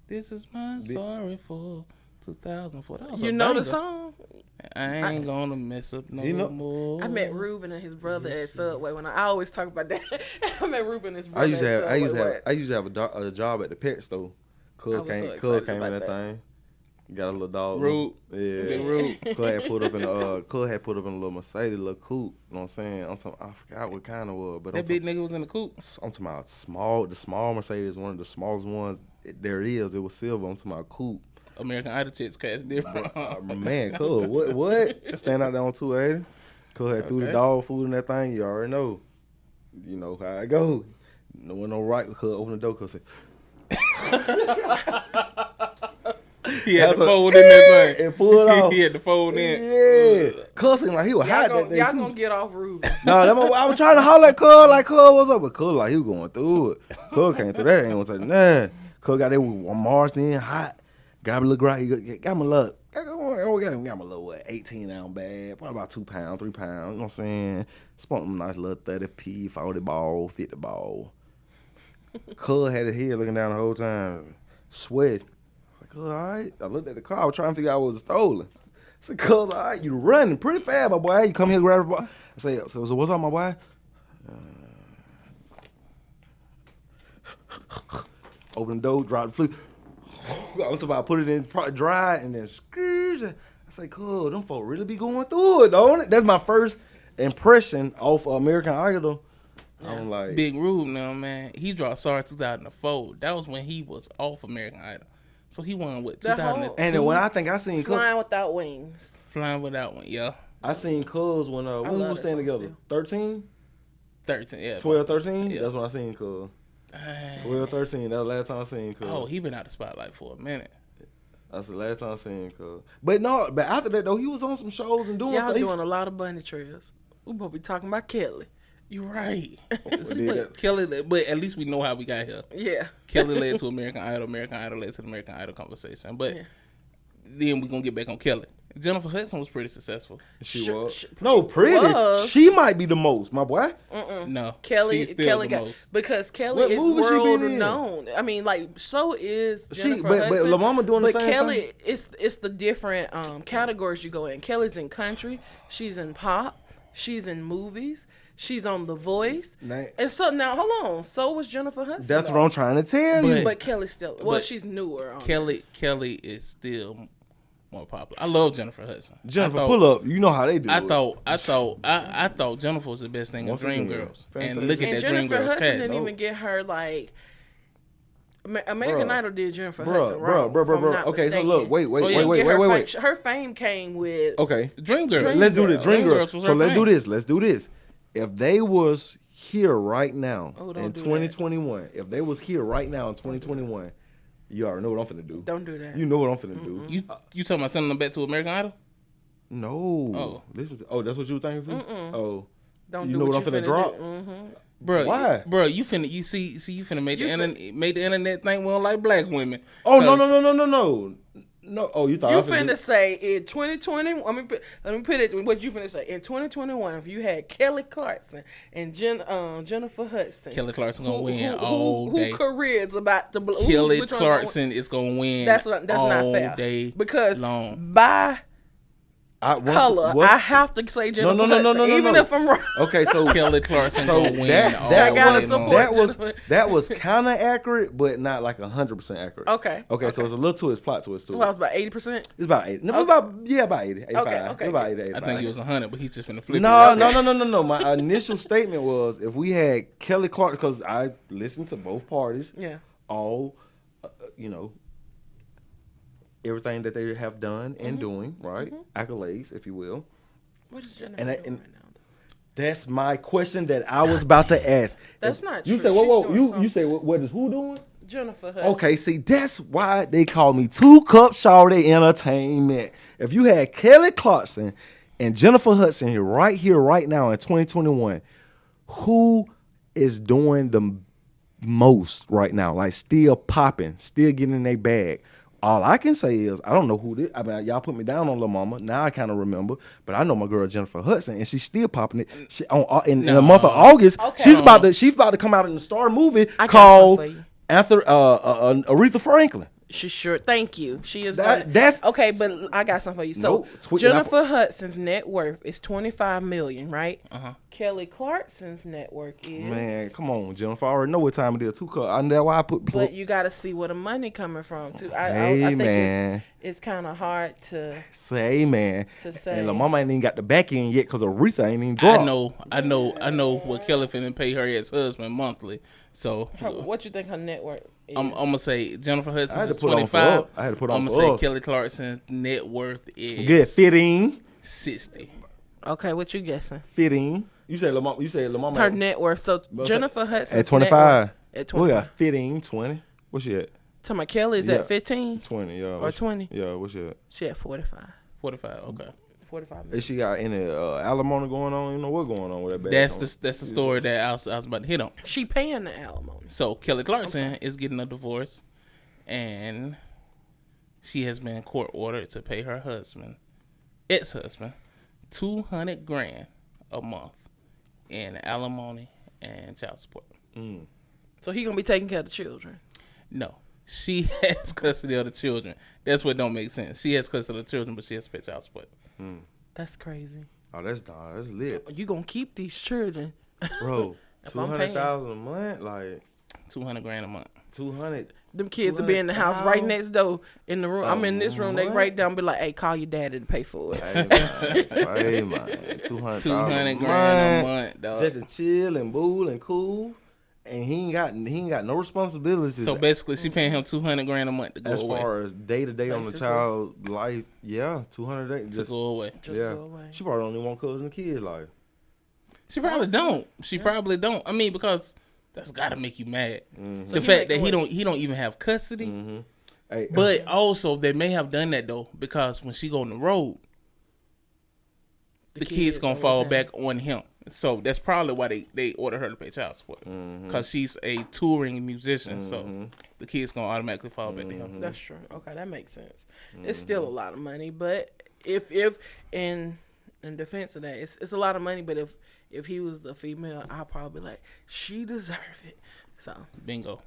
This is my sorry for 2004. That was You a know the banger. song? I ain't gonna mess up no more. I met Ruben and his brother at Subway. When I always talk about that, I met Ruben and his brother. I used to have. Subway. I used to have a job at the pet store. Cub I was so came excited in about that that. thing. Got a little dog. Rude. Yeah. Been rude. Cub had put up in a little Mercedes, little coupe. You know what I'm saying? I forgot what kind it was, but That big nigga was in the coop. I'm talking about the small Mercedes, one of the smallest ones there is. It was silver. I'm talking about coupe. American Idol chicks cash different. Man, cool. What? Stand out there on 280. Cool had threw the dog food in that thing. You already know. You know how it go. No one no right. Could open the door. Could say. He had to fold in that thing. And pull it off. He had to fold in. Yeah. Cussing like he was hot that day Y'all too. gonna get off Ruben. No, I was trying to holler at Cub like Cub what's up, but Cub like he was going through it. Cub came through that and was like, nah. Cub got there with marched in hot. Got him a little grind. He got him a little. Got him a little 18-ounce bag, probably about 2 pounds, 3 pounds. You know what I'm saying? Spunk him a nice little 30p, 40 ball, 50 ball. Cub had his head looking down the whole time, sweat. Like, all right. I looked at the car. I was trying to figure out what was stolen. I said, Cuz, all right, you running pretty fast, my boy. You come here, grab the ball. I say, so what's up, my boy? Open the door, drop the flute. I was about to put it in dry and then screw. I was like, cool, them folk really be going through it, don't it? That's my first impression off American Idol. I'm like, Big Rube now, man. He dropped Sorry 2004. That was when he was off American Idol. So he won what, That 2002? and then when I think I seen Flying Without Wings. Flying Without One, yeah. I seen Cuz when we love was that staying song together. still. 13? 13, yeah. 12, 13? Yeah. That's when I seen Cuz. 12, 13. That was the last time I seen Cuz. Oh, he been out the spotlight for a minute. That's the last time I seen Cuz. But no, but after that though, he was on some shows and doing Y'all stuff. doing a lot of bunny trails. We supposed to be talking about Kelly. You're right. did that. Kelly, but at least we know how we got here. Yeah. Kelly led to American Idol. American Idol led to the American Idol conversation. But then we're going to get back on Kelly. Jennifer Hudson was pretty successful. She was. No, pretty. was. She might be the most, my boy. No. Kelly she's still Kelly the got most. because Kelly What is movie she been world in? known. I mean, like so is Jennifer but Hudson. Lil Mama doing the but same Kelly, thing? it's the different categories you go in. Kelly's in country. She's in pop. She's in movies. She's on The Voice. Nah. And so now, hold on. So was Jennifer Hudson. That's though. what I'm trying to tell you. But Kelly's still. Well, but she's newer. On Kelly is still more popular. I love Jennifer Hudson. Jennifer, I thought- pull up. You know how they do I it. thought Jennifer was the best thing in Once again, Dreamgirls. fantastic. And look at And that Jennifer Dreamgirls Hudson cast. didn't even get her like. American Bruh. Idol did Jennifer Hudson wrong. Bruh. Okay, so look, wait. She didn't get her Wait. fame- Her fame came with. Okay. Dreamgirls. Let's do this. Dreamgirls Dreamgirls. was So her let's thing. do this. If they was here right now Oh, don't in do that. 2021, if they was here right now in 2021, you already know what I'm finna do. Don't do that. You know what I'm finna do. You talking about sending them back to American Idol? No. Oh. That's what you think? Oh. Don't You do know what what I'm you finna drop? Bro, Why? Bro, you finna make the internet think we don't like black women. Oh, no. 'Cause No. Oh, you thought You I finna finna say in 2020. Let me put it. What you finna say in 2021? If you had Kelly Clarkson and Jennifer Hudson, Kelly Clarkson gonna win all day. Who careers about to blow? Kelly which one Clarkson is gonna win. That's all not fair. day Because long. by color, I have to say Jennifer Hudson, even if I'm wrong. Okay, so Kelly Clarkson So gonna win all that gotta day support long. Jennifer. that was kind of accurate, but not like 100% accurate. Okay. So it's a little twist, plot twist to it. Well, it's about 80%. It's about 80. No, Okay. about 80. 85. Okay. About 80, 85. I think he was 100, but he just finna flip No. it. No. My initial statement was if we had Kelly Clarkson, because I listened to both parties, Yeah. all, everything that they have done and doing, right? Accolades, if you will. What is Jennifer And doing right now? That's my question that I was about to ask. That's not You true. say, She's whoa. doing You say, what is who doing? Jennifer Hudson. Okay, see, that's why they call me Two Cup Shawty Entertainment. If you had Kelly Clarkson and Jennifer Hudson here, right now in 2021, who is doing the most right now? Like still popping, still getting in their bag. All I can say is I don't know who this. I mean, y'all put me down on Lil Mama. Now I kind of remember, but I know my girl Jennifer Hudson, and she's still popping it. In the month of August, Okay. she's about to come out in a star movie I got called something for you. Aretha Franklin. She sure. Thank you. She is. That's okay, but I got something for you. So Nope. Jennifer Hudson's net worth is $25 million, right? Uh-huh. Kelly Clarkson's net worth is. Man, come on, Jennifer. I already know what time it is. 2 Cup. I know why I put. But you got to see where the money coming from too. I Hey, think man. it's kind of hard to. Say, man. To say. And La Mama ain't even got the back end yet because Aretha ain't even dropped. I know what Kelly finna pay her ex-husband monthly. So What you think her net worth is? I'm gonna say Jennifer I had Hudson to is put on for 25. us. I had to put on I'm for gonna say us. Kelly Clarkson's net worth is Good 15. 60. Okay, what you guessing? 15. You said La Mama. Her net worth. So Jennifer Hudson at 25. At We 25. got 15, 20. What's she at? So my Kelly's Yeah. at 15 20, yeah. or 20. Yeah, what's she at? She at 45. 45. Okay. 45 million. Is she got any alimony going on? You know what's going on with that bag? That's the story that I was about to hit on. She paying the alimony. So Kelly Clarkson is getting a divorce, and she has been court ordered to pay her ex-husband, $200,000 a month in alimony and child support. So he gonna be taking care of the children. No, she has custody of the children. That's what don't make sense. She has custody of the children, but she has to pay child support. That's crazy. Oh, that's lit. You gonna keep these children? Bro, If I'm paying. $200,000 a month? Like, $200,000 a month. 200. Them kids will be in the house right next door in the room. I'm in this room. They month? right down, be like, "Hey, call your daddy to pay for it." Hey man, 200 $200 grand a month, dog. just to chill and boo and cool, and he ain't got no responsibilities. So basically, she paying him $200 grand a month to go as away. far as day to day on the Basically. child life, yeah, 200 To go away. Just go away. She probably don't even want cousin and kids life. She probably don't. She probably don't. I mean, because that's got to make you mad. Mm-hmm. So The he fact that making he don't even have custody. Mm-hmm. Hey, But also, they may have done that though, because when she go on the road, the kids gonna on fall him. back on him. So that's probably why they order her to pay child support, because she's a touring musician. So the kids gonna automatically fall back to him. That's true. Okay, that makes sense. It's still a lot of money, but if in defense of that, it's a lot of money. But if he was the female, I'd probably be like, she deserve it. So Bingo.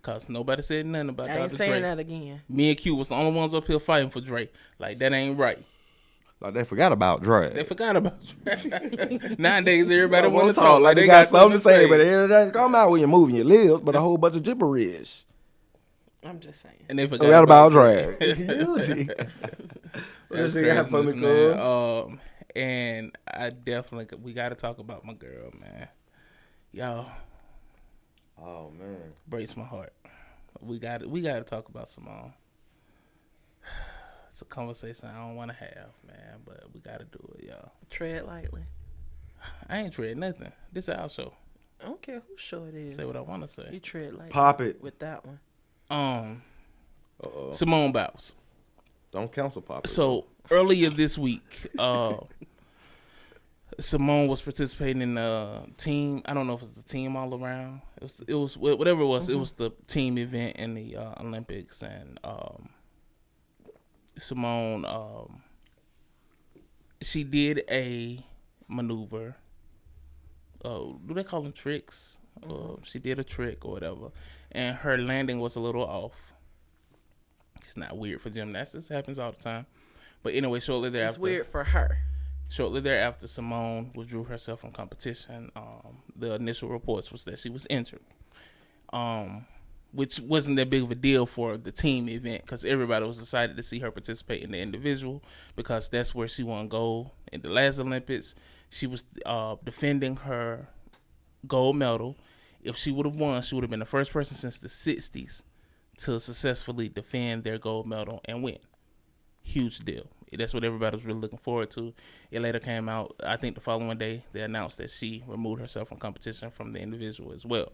Cause nobody said nothing about I ain't Dr. saying Dre. that again. Me and Q was the only ones up here fighting for Dre. Like, that ain't right. like they forgot about Dre. They forgot about Dre. Nowadays, everybody wanna want to talk like they got something to say, but it doesn't come out when you're moving your lips, but a whole bunch of gibberish. I'm just saying. And they Forgot about Dre. Dre. Guilty. That's That shit got funny, craziness, cool. man. And I definitely, we got to talk about my girl, man. Y'all, Oh man. brace my heart. We got to talk about Simone. It's a conversation I don't want to have, man, but we got to do it, y'all. Tread lightly. I ain't tread nothing. This is our show. I don't care whose show it is. Say what I want to You say. tread lightly. Pop it. with that one. Uh-oh. Simone Biles. Don't cancel pop it. So earlier this week, Simone was participating in a team. I don't know if it's the team all around. It was whatever it was. It was the team event in the Olympics, and Simone she did a maneuver. Do they call them tricks? She did a trick or whatever, and her landing was a little off. It's not weird for gymnastics. It happens all the time. But anyway, shortly thereafter, It's weird for her. Shortly thereafter, Simone withdrew herself from competition. The initial reports was that she was injured, which wasn't that big of a deal for the team event, because everybody was excited to see her participate in the individual, because that's where she won gold in the last Olympics. She was defending her gold medal. If she would have won, she would have been the first person since the 60s to successfully defend their gold medal and win. Huge deal. That's what everybody was really looking forward to. It later came out, I think the following day, they announced that she removed herself from competition from the individual as well.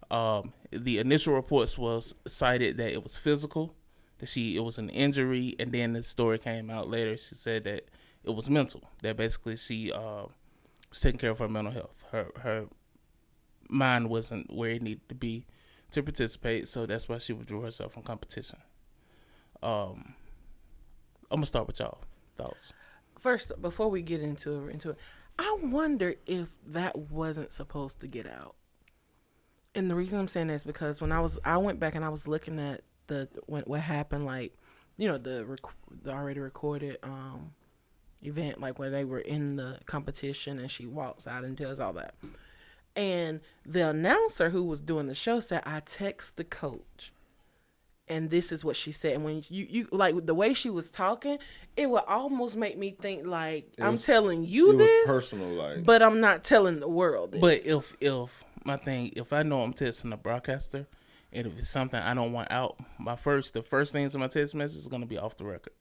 The initial reports was cited that it was physical, that it was an injury, and then the story came out later. She said that it was mental, that basically she was taking care of her mental health. Her mind wasn't where it needed to be to participate, so that's why she withdrew herself from competition. I'm gonna start with y'all thoughts. First, before we get into it, I wonder if that wasn't supposed to get out. And the reason I'm saying that is because when I went back and I was looking at what happened, like, you know, the already recorded event, like where they were in the competition and she walks out and does all that. And the announcer who was doing the show said, I text the coach. And this is what she said. And when you like the way she was talking, it would almost make me think like I'm telling you this, was personal, like, but I'm not telling the world this. But if I know I'm texting a broadcaster, and if it's something I don't want out, the first things in my text message is gonna be off the record.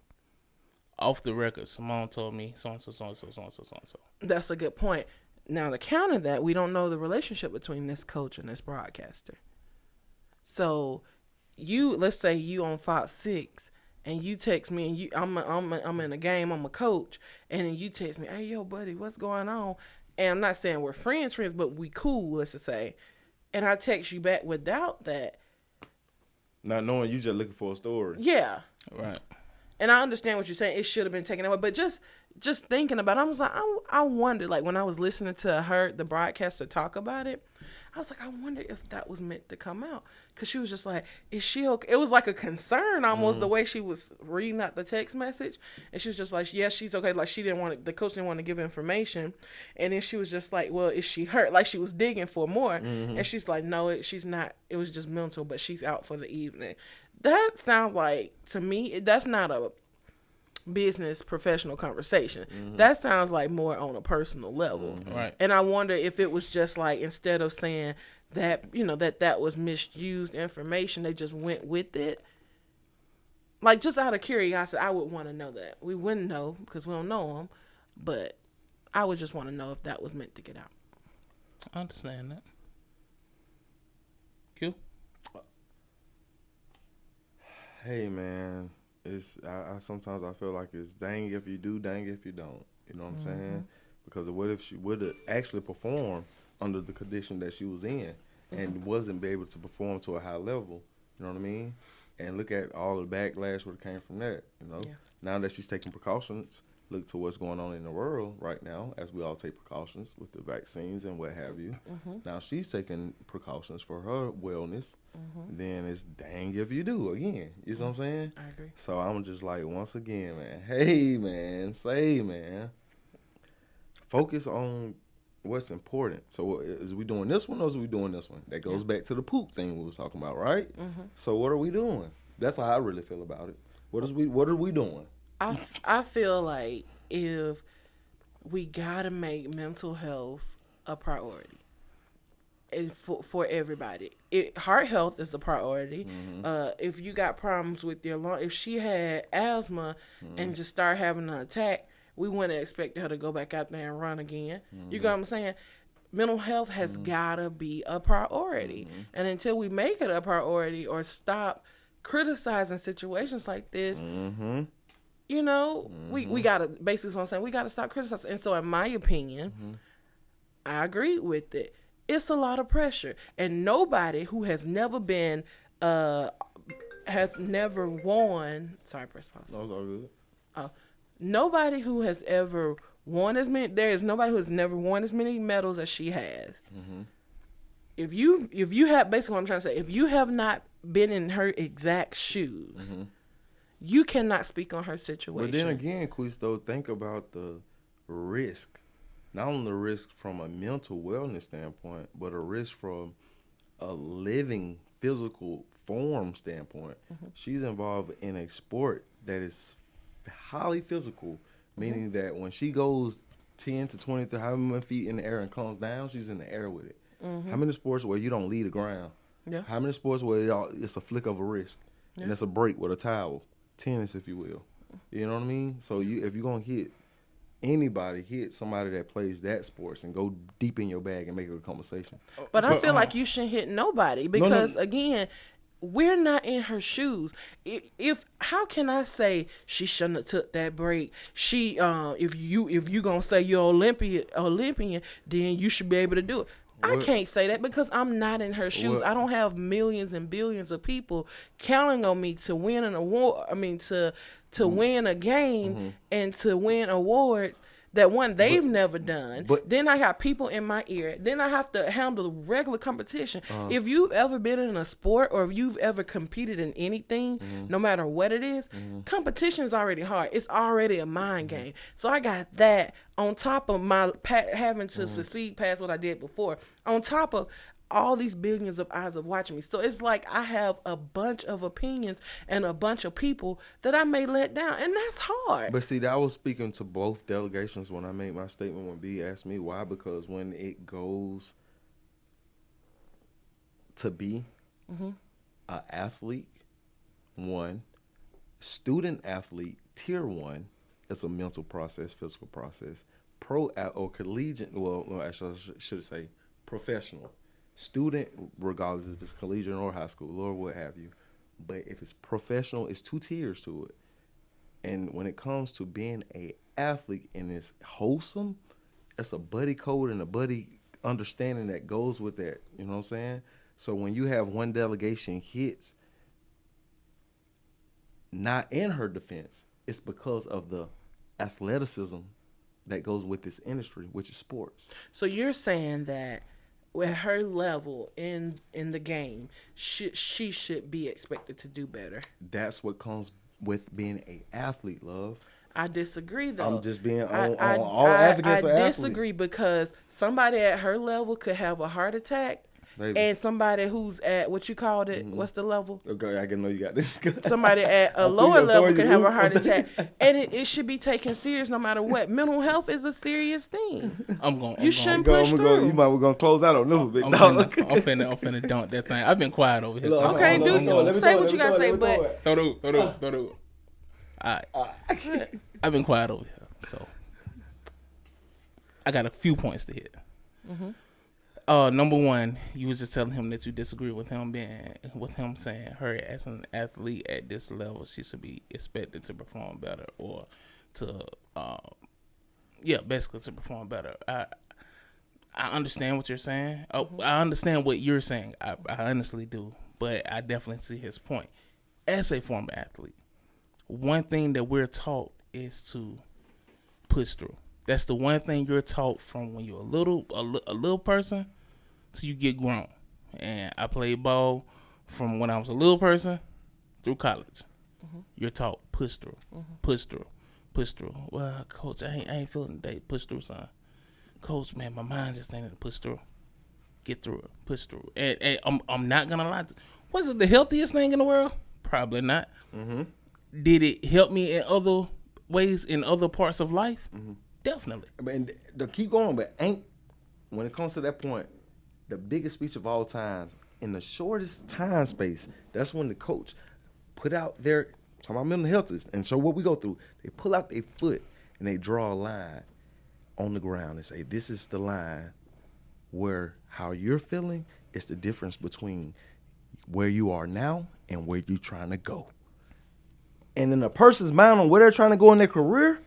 Off the record, Simone told me so and so, so and so, so and so, so and so. That's a good point. Now to counter that, we don't know the relationship between this coach and this broadcaster. So let's say you on Fox 6 and you text me and I'm in a game, I'm a coach, and then you text me, hey yo buddy, what's going on? And I'm not saying we're friends, but we cool, let's just say. And I text you back without that. not knowing you just looking for a story. Yeah. Right. And I understand what you're saying. It should have been taken away. But just thinking about it, I was like, I wondered, like when I was listening to the broadcaster talk about it, I was like, I wonder if that was meant to come out. Because she was just like, is she okay? It was like a concern almost the way she was reading out the text message. And she was just like, yeah, she's okay. Like, the coach didn't want to give information. And then she was just like, well, is she hurt? Like, she was digging for more. And she's like, no, she's not. It was just mental, but she's out for the evening. That sounds like, to me, that's not a business professional conversation. That sounds like more on a personal level. Right. And I wonder if it was just like, instead of saying that, that was misused information, they just went with it. Like, just out of curiosity, I would want to know that. We wouldn't know because we don't know them, but I would just want to know if that was meant to get out. I understand that. Q? Hey, man. I sometimes I feel like it's dang if you do, dang if you don't. You know what I'm saying? Because what if she would have actually performed under the condition that she was in and wasn't be able to perform to a high level? You know what I mean? And look at all the backlash that came from that. Yeah. Now that she's taking precautions, look to what's going on in the world right now as we all take precautions with the vaccines and what have you. Now she's taking precautions for her wellness. Then it's dang if you do again. You know what I'm saying? I agree. So I'm just like, once again, man, hey, man, focus on what's important. So is we doing this one or is we doing this one? That goes back to the poop thing we was talking about, right? So what are we doing? That's how I really feel about it. What are we doing? I feel like if we gotta make mental health a priority, and for everybody, heart health is a priority. If you got problems with your lung, if she had asthma and just start having an attack, we wouldn't expect her to go back out there and run again. You know what I'm saying? Mental health has gotta be a priority, and until we make it a priority or stop criticizing situations like this. We gotta, basically what I'm saying, we gotta stop criticizing. And so in my opinion, I agree with it. It's a lot of pressure. And nobody who has never been, has never won, sorry, press pause. That was all good. Nobody who has ever won as many, there is nobody who has never won as many medals as she has. If you have, basically what I'm trying to say, if you have not been in her exact shoes, you cannot speak on her situation. But then again, Quisto, think about the risk. Not only the risk from a mental wellness standpoint, but a risk from a living physical form standpoint. She's involved in a sport that is highly physical, meaning that when she goes 10 to 20 to however many feet in the air and comes down, she's in the air with it. How many sports where you don't leave the ground? Yeah. How many sports where it's a flick of a wrist and it's a break with a towel? Tennis, if you will. You know what I mean? So if you're going to hit anybody, hit somebody that plays that sports and go deep in your bag and make it a conversation. But I feel like you shouldn't hit nobody because, again, we're not in her shoes. If how can I say she shouldn't have took that break? She if you gonna say you're Olympian, then you should be able to do it. I can't say that because I'm not in her shoes. I don't have millions and billions of people counting on me to win an award. I mean, to win a game and to win awards that they've never done. But then I got people in my ear. Then I have to handle regular competition. If you've ever been in a sport or if you've ever competed in anything, no matter what it is, competition is already hard. It's already a mind game. So I got that on top of my having to succeed past what I did before. On top of all these billions of eyes of watching me. So it's like I have a bunch of opinions and a bunch of people that I may let down. And that's hard. But see, I was speaking to both delegations when I made my statement when B asked me why. Because when it goes to be an athlete, student athlete, tier 1, it's a mental process, physical process. Pro or collegiate, well, actually I should say professional. Student, regardless if it's collegiate or high school or what have you. But if it's professional, it's 2 tiers to it. And when it comes to being a athlete and it's wholesome, it's a buddy code and a buddy understanding that goes with that. You know what I'm saying? So when you have one delegation hits, not in her defense, it's because of the athleticism that goes with this industry, which is sports. So you're saying that at her level in the game, she should be expected to do better. That's what comes with being a athlete, love. I disagree, though. I'm just being on all advocates of I athlete. disagree because somebody at her level could have a heart attack, Baby. and somebody who's at what you called it, what's the level? Okay, I can know you got this. Somebody at a lower level can have a heart attack, and it should be taken serious no matter what. Mental health is a serious thing. You shouldn't push through. We're gonna close out on this bit. I'm finna dunk that thing. I've been quiet over here. Look, Okay, say what you gotta say, but Throw it. All right. I've been quiet over here, so I got a few points to hit. Number one, you was just telling him that you disagree with him saying her as an athlete at this level, she should be expected to perform better or to, basically to perform better. I understand what you're saying. I understand what you're saying. I honestly do, but I definitely see his point. As a former athlete, one thing that we're taught is to push through. That's the one thing you're taught from when you're a little person till you get grown. And I played ball from when I was a little person through college. You're taught push through, push through. Well, coach, I ain't feeling today. Push through, son. Coach, man, my mind just ain't to push through. Get through it, push through. And I'm not gonna lie. Was it the healthiest thing in the world? Probably not. Did it help me in other ways in other parts of life? Definitely. And to keep going, but when it comes to that point, the biggest speech of all time in the shortest time space, that's when the coach put out their talking about mental health and show what we go through. They pull out their foot and they draw a line on the ground and say, this is the line where how you're feeling is the difference between where you are now and where you're trying to go. And in a person's mind on where they're trying to go in their career,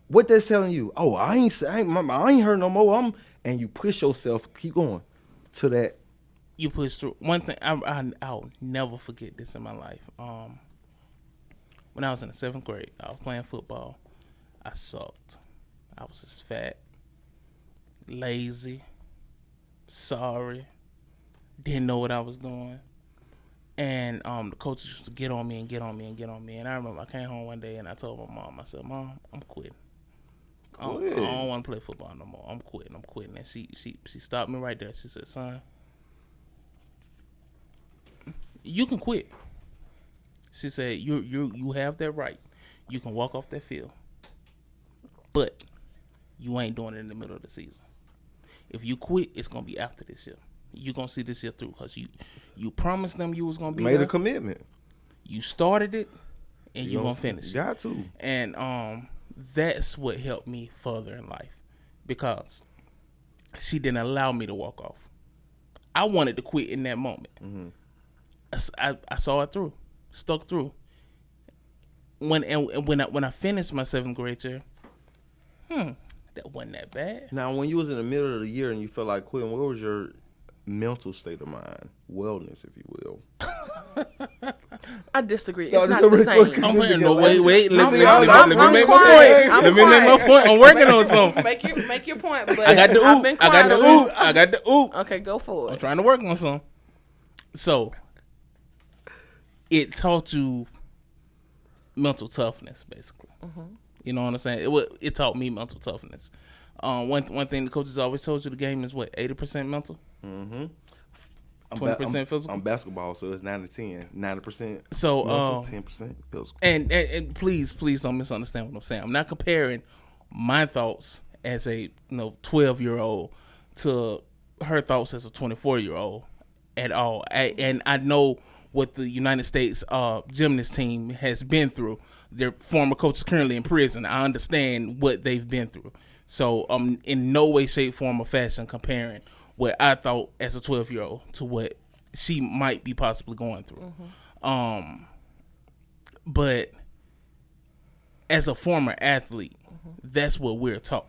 what they're telling you, oh, I ain't hurt no more. And you push yourself, keep going to that. You push through. One thing I'll never forget this in my life. When I was in the 7th grade, I was playing football. I sucked. I was just fat, lazy, sorry, didn't know what I was doing. And the coaches used to get on me. And I remember I came home one day and I told my mom, I said, Mom, I'm quitting. I don't want to play football no more. I'm quitting. And she stopped me right there. She said, son, you can quit. She said, you have that right. You can walk off that field. But you ain't doing it in the middle of the season. If you quit, it's going to be after this year. You're going to see this year through because you promised them you was going to be Made there. a commitment. You started it, and you're going to finish it. Got to. And that's what helped me further in life because she didn't allow me to walk off. I wanted to quit in that moment. I saw it through, stuck through. When I finished my 7th grade year, that wasn't that bad. Now, when you was in the middle of the year and you felt like quitting, what was your mental state of mind, wellness, if you will? I disagree. It's No, not this the is a same. I'm playing. No, wait. Let me I'm make my quiet. point. Let me make my point. I'm working on something. Make your point. But I got the I've oop. been I got the quiet oop. I got the oop. Okay, go for I'm it. trying to work on something. So, it taught you mental toughness, basically. You know what I'm saying? It taught me mental toughness. One thing the coaches always told you the game is what, 80% mental? 20% physical? I'm basketball, so it's 9 to 10. 90% So, mental, 10% physical. And please don't misunderstand what I'm saying. I'm not comparing my thoughts as a 12-year-old to her thoughts as a 24-year-old at all. And I know what the United States gymnast team has been through. Their former coach is currently in prison. I understand what they've been through. So I'm in no way, shape, form, or fashion comparing what I thought as a 12-year-old to what she might be possibly going through. But as a former athlete, that's what we're taught.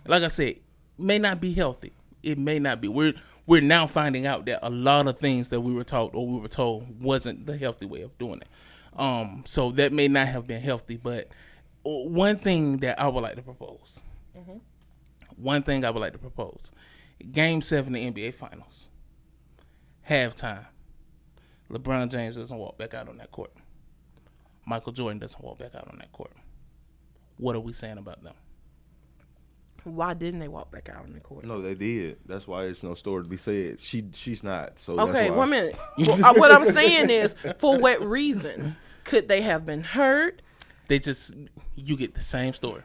Like I said, may not be healthy. It may not be. We're now finding out that a lot of things that we were taught or we were told wasn't the healthy way of doing it. So that may not have been healthy. But one thing that I would like to propose, Game 7 of the NBA Finals. Halftime. LeBron James doesn't walk back out on that court. Michael Jordan doesn't walk back out on that court. What are we saying about them? Why didn't they walk back out on the court? No, they did. That's why there's no story to be said. She's not. So Okay, that's why. 1 minute. What I'm saying is, for what reason? Could they have been hurt? You get the same story.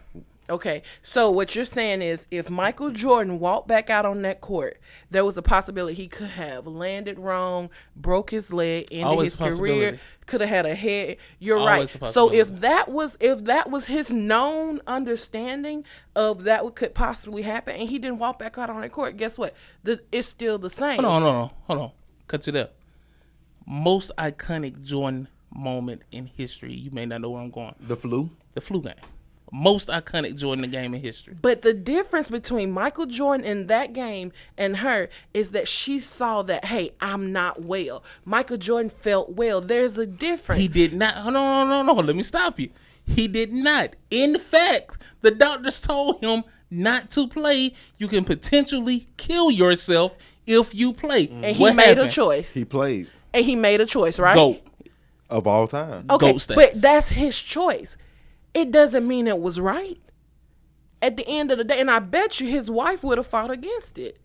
Okay, so what you're saying is, if Michael Jordan walked back out on that court, there was a possibility he could have landed wrong, broke his leg, ended his career, could have had a head. You're Always right. So if that was his known understanding of that what could possibly happen, and he didn't walk back out on that court, guess what? It's still the same. Hold on. Cut you there. Most iconic Jordan moment in history. You may not know where I'm going. The flu game. Most iconic Jordan game in history. But the difference between Michael Jordan in that game and her is that she saw that, hey, I'm not well. Michael Jordan felt well. There's a difference. He did not. No. Let me stop you. He did not. In fact, the doctors told him not to play. You can potentially kill yourself if you play. And he made a choice. he played And he made a choice, right? GOAT. of all time. Okay, GOAT status. but that's his choice. It doesn't mean it was right. At the end of the day, and I bet you his wife would have fought against it.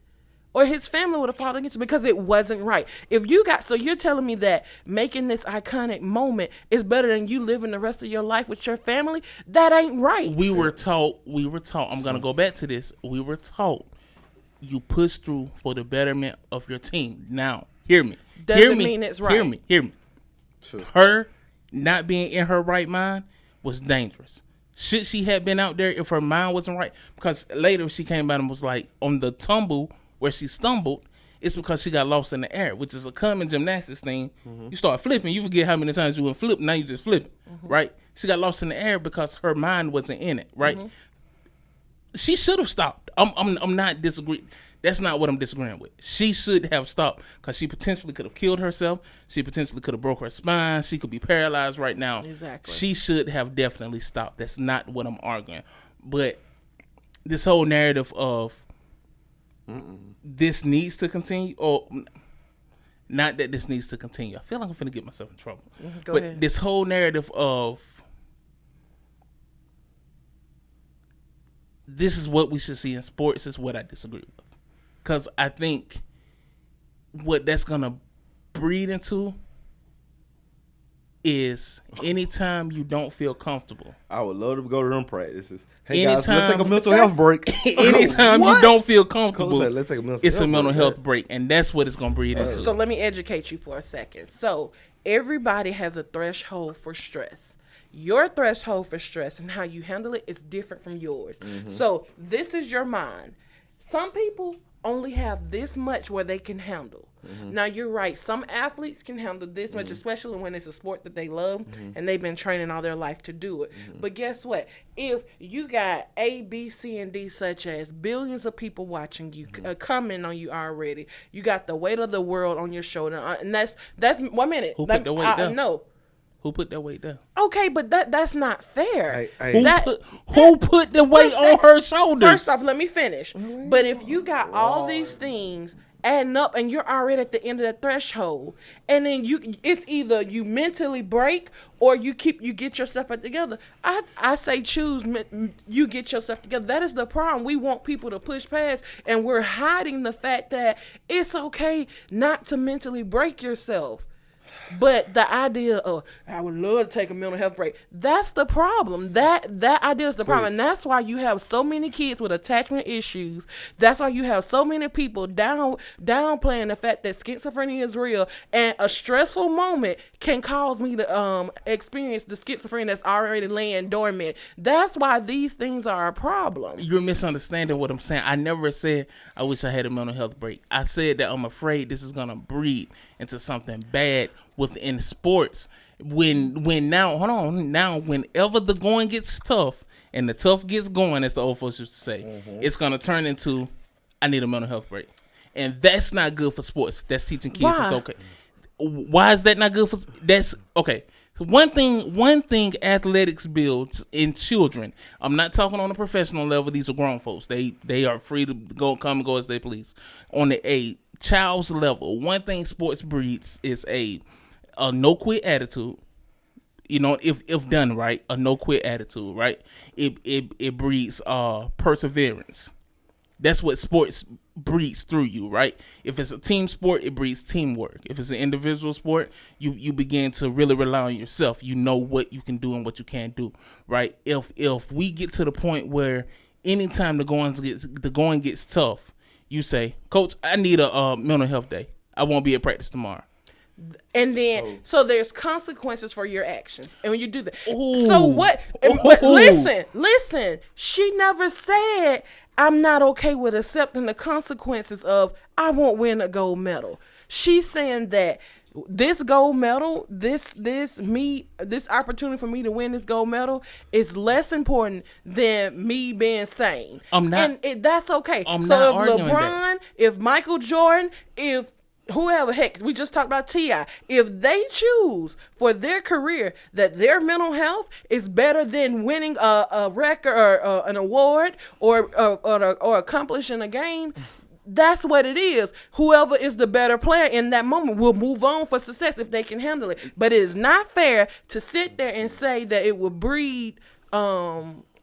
Or his family would have fought against it because it wasn't right. So you're telling me that making this iconic moment is better than you living the rest of your life with your family? That ain't right. We were taught, I'm going to go back to this. We were taught you push through for the betterment of your team. Now, hear me. Doesn't mean it's right. Hear me. Her not being in her right mind was dangerous. Should she have been out there if her mind wasn't right? Because later she came out and was like, on the tumble where she stumbled, it's because she got lost in the air, which is a common gymnastics thing. Mm-hmm. You start flipping, you forget how many times you went flip, now you just flipping, right? She got lost in the air because her mind wasn't in it, right? She should have stopped. I'm not disagreeing. That's not what I'm disagreeing with. She should have stopped because she potentially could have killed herself. She potentially could have broke her spine. She could be paralyzed right now. Exactly. She should have definitely stopped. That's not what I'm arguing. But this whole narrative of this needs to continue, or not that this needs to continue. I feel like I'm finna get myself in trouble. Go ahead. This whole narrative of this is what we should see in sports is what I disagree with. Because I think what that's going to breed into is anytime you don't feel comfortable. I would love to go to them practices. Hey Anytime, guys, let's take a mental health break. Anytime you don't feel comfortable, Said, let's take a mental it's health a mental break. health break. And that's what it's going to breed into. So let me educate you for a second. So everybody has a threshold for stress. Your threshold for stress and how you handle it is different from yours. So this is your mind. Some people only have this much where they can handle. Now you're right. Some athletes can handle this much, especially when it's a sport that they love and they've been training all their life to do it. But guess what? If you got A, B, C, and D, such as billions of people watching you, commenting on you already, you got the weight of the world on your shoulder, and that's 1 minute. Who put the weight down? No. Who put that weight down? Okay, but that's not fair. Who put the weight on her shoulders? First off, let me finish. But if you got all these things adding up and you're already at the end of the threshold, and then it's either you mentally break or you get yourself together. I say choose you get yourself together. That is the problem. We want people to push past, and we're hiding the fact that it's okay not to mentally break yourself. But the idea of I would love to take a mental health break, that's the problem. That idea is the problem. And that's why you have so many kids with attachment issues. That's why you have so many people downplaying the fact that schizophrenia is real, and a stressful moment can cause me to experience the schizophrenia that's already laying dormant. That's why these things are a problem. You're misunderstanding what I'm saying. I never said I wish I had a mental health break. I said that I'm afraid this is gonna breed into something bad within sports. Now, whenever the going gets tough and the tough gets going, as the old folks used to say, it's gonna turn into I need a mental health break, and that's not good for sports. That's teaching kids it's okay. Why is that not good for? That's okay. One thing athletics builds in children. I'm not talking on a professional level. These are grown folks. They are free to come and go as they please. On a child's level, one thing sports breeds is a no quit attitude. You know, if done right, a no quit attitude, right? It breeds perseverance. That's what sports breeds through you, right? If it's a team sport, it breeds teamwork. If it's an individual sport, you begin to really rely on yourself. You know what you can do and what you can't do, right? If we get to the point where anytime the going gets tough, you say, Coach, I need a mental health day. I won't be at practice tomorrow. And then, so there's consequences for your actions. And when you do that, Ooh. so what? But listen. She never said, I'm not okay with accepting the consequences of, I won't win a gold medal. She's saying that this gold medal, this opportunity for me to win this gold medal is less important than me being sane. That's okay. I'm so not if arguing LeBron, that. if Michael Jordan, if whoever, heck, we just talked about T.I. If they choose for their career that their mental health is better than winning a record or an award or accomplishing a game, that's what it is. Whoever is the better player in that moment will move on for success if they can handle it. But it is not fair to sit there and say that it will breed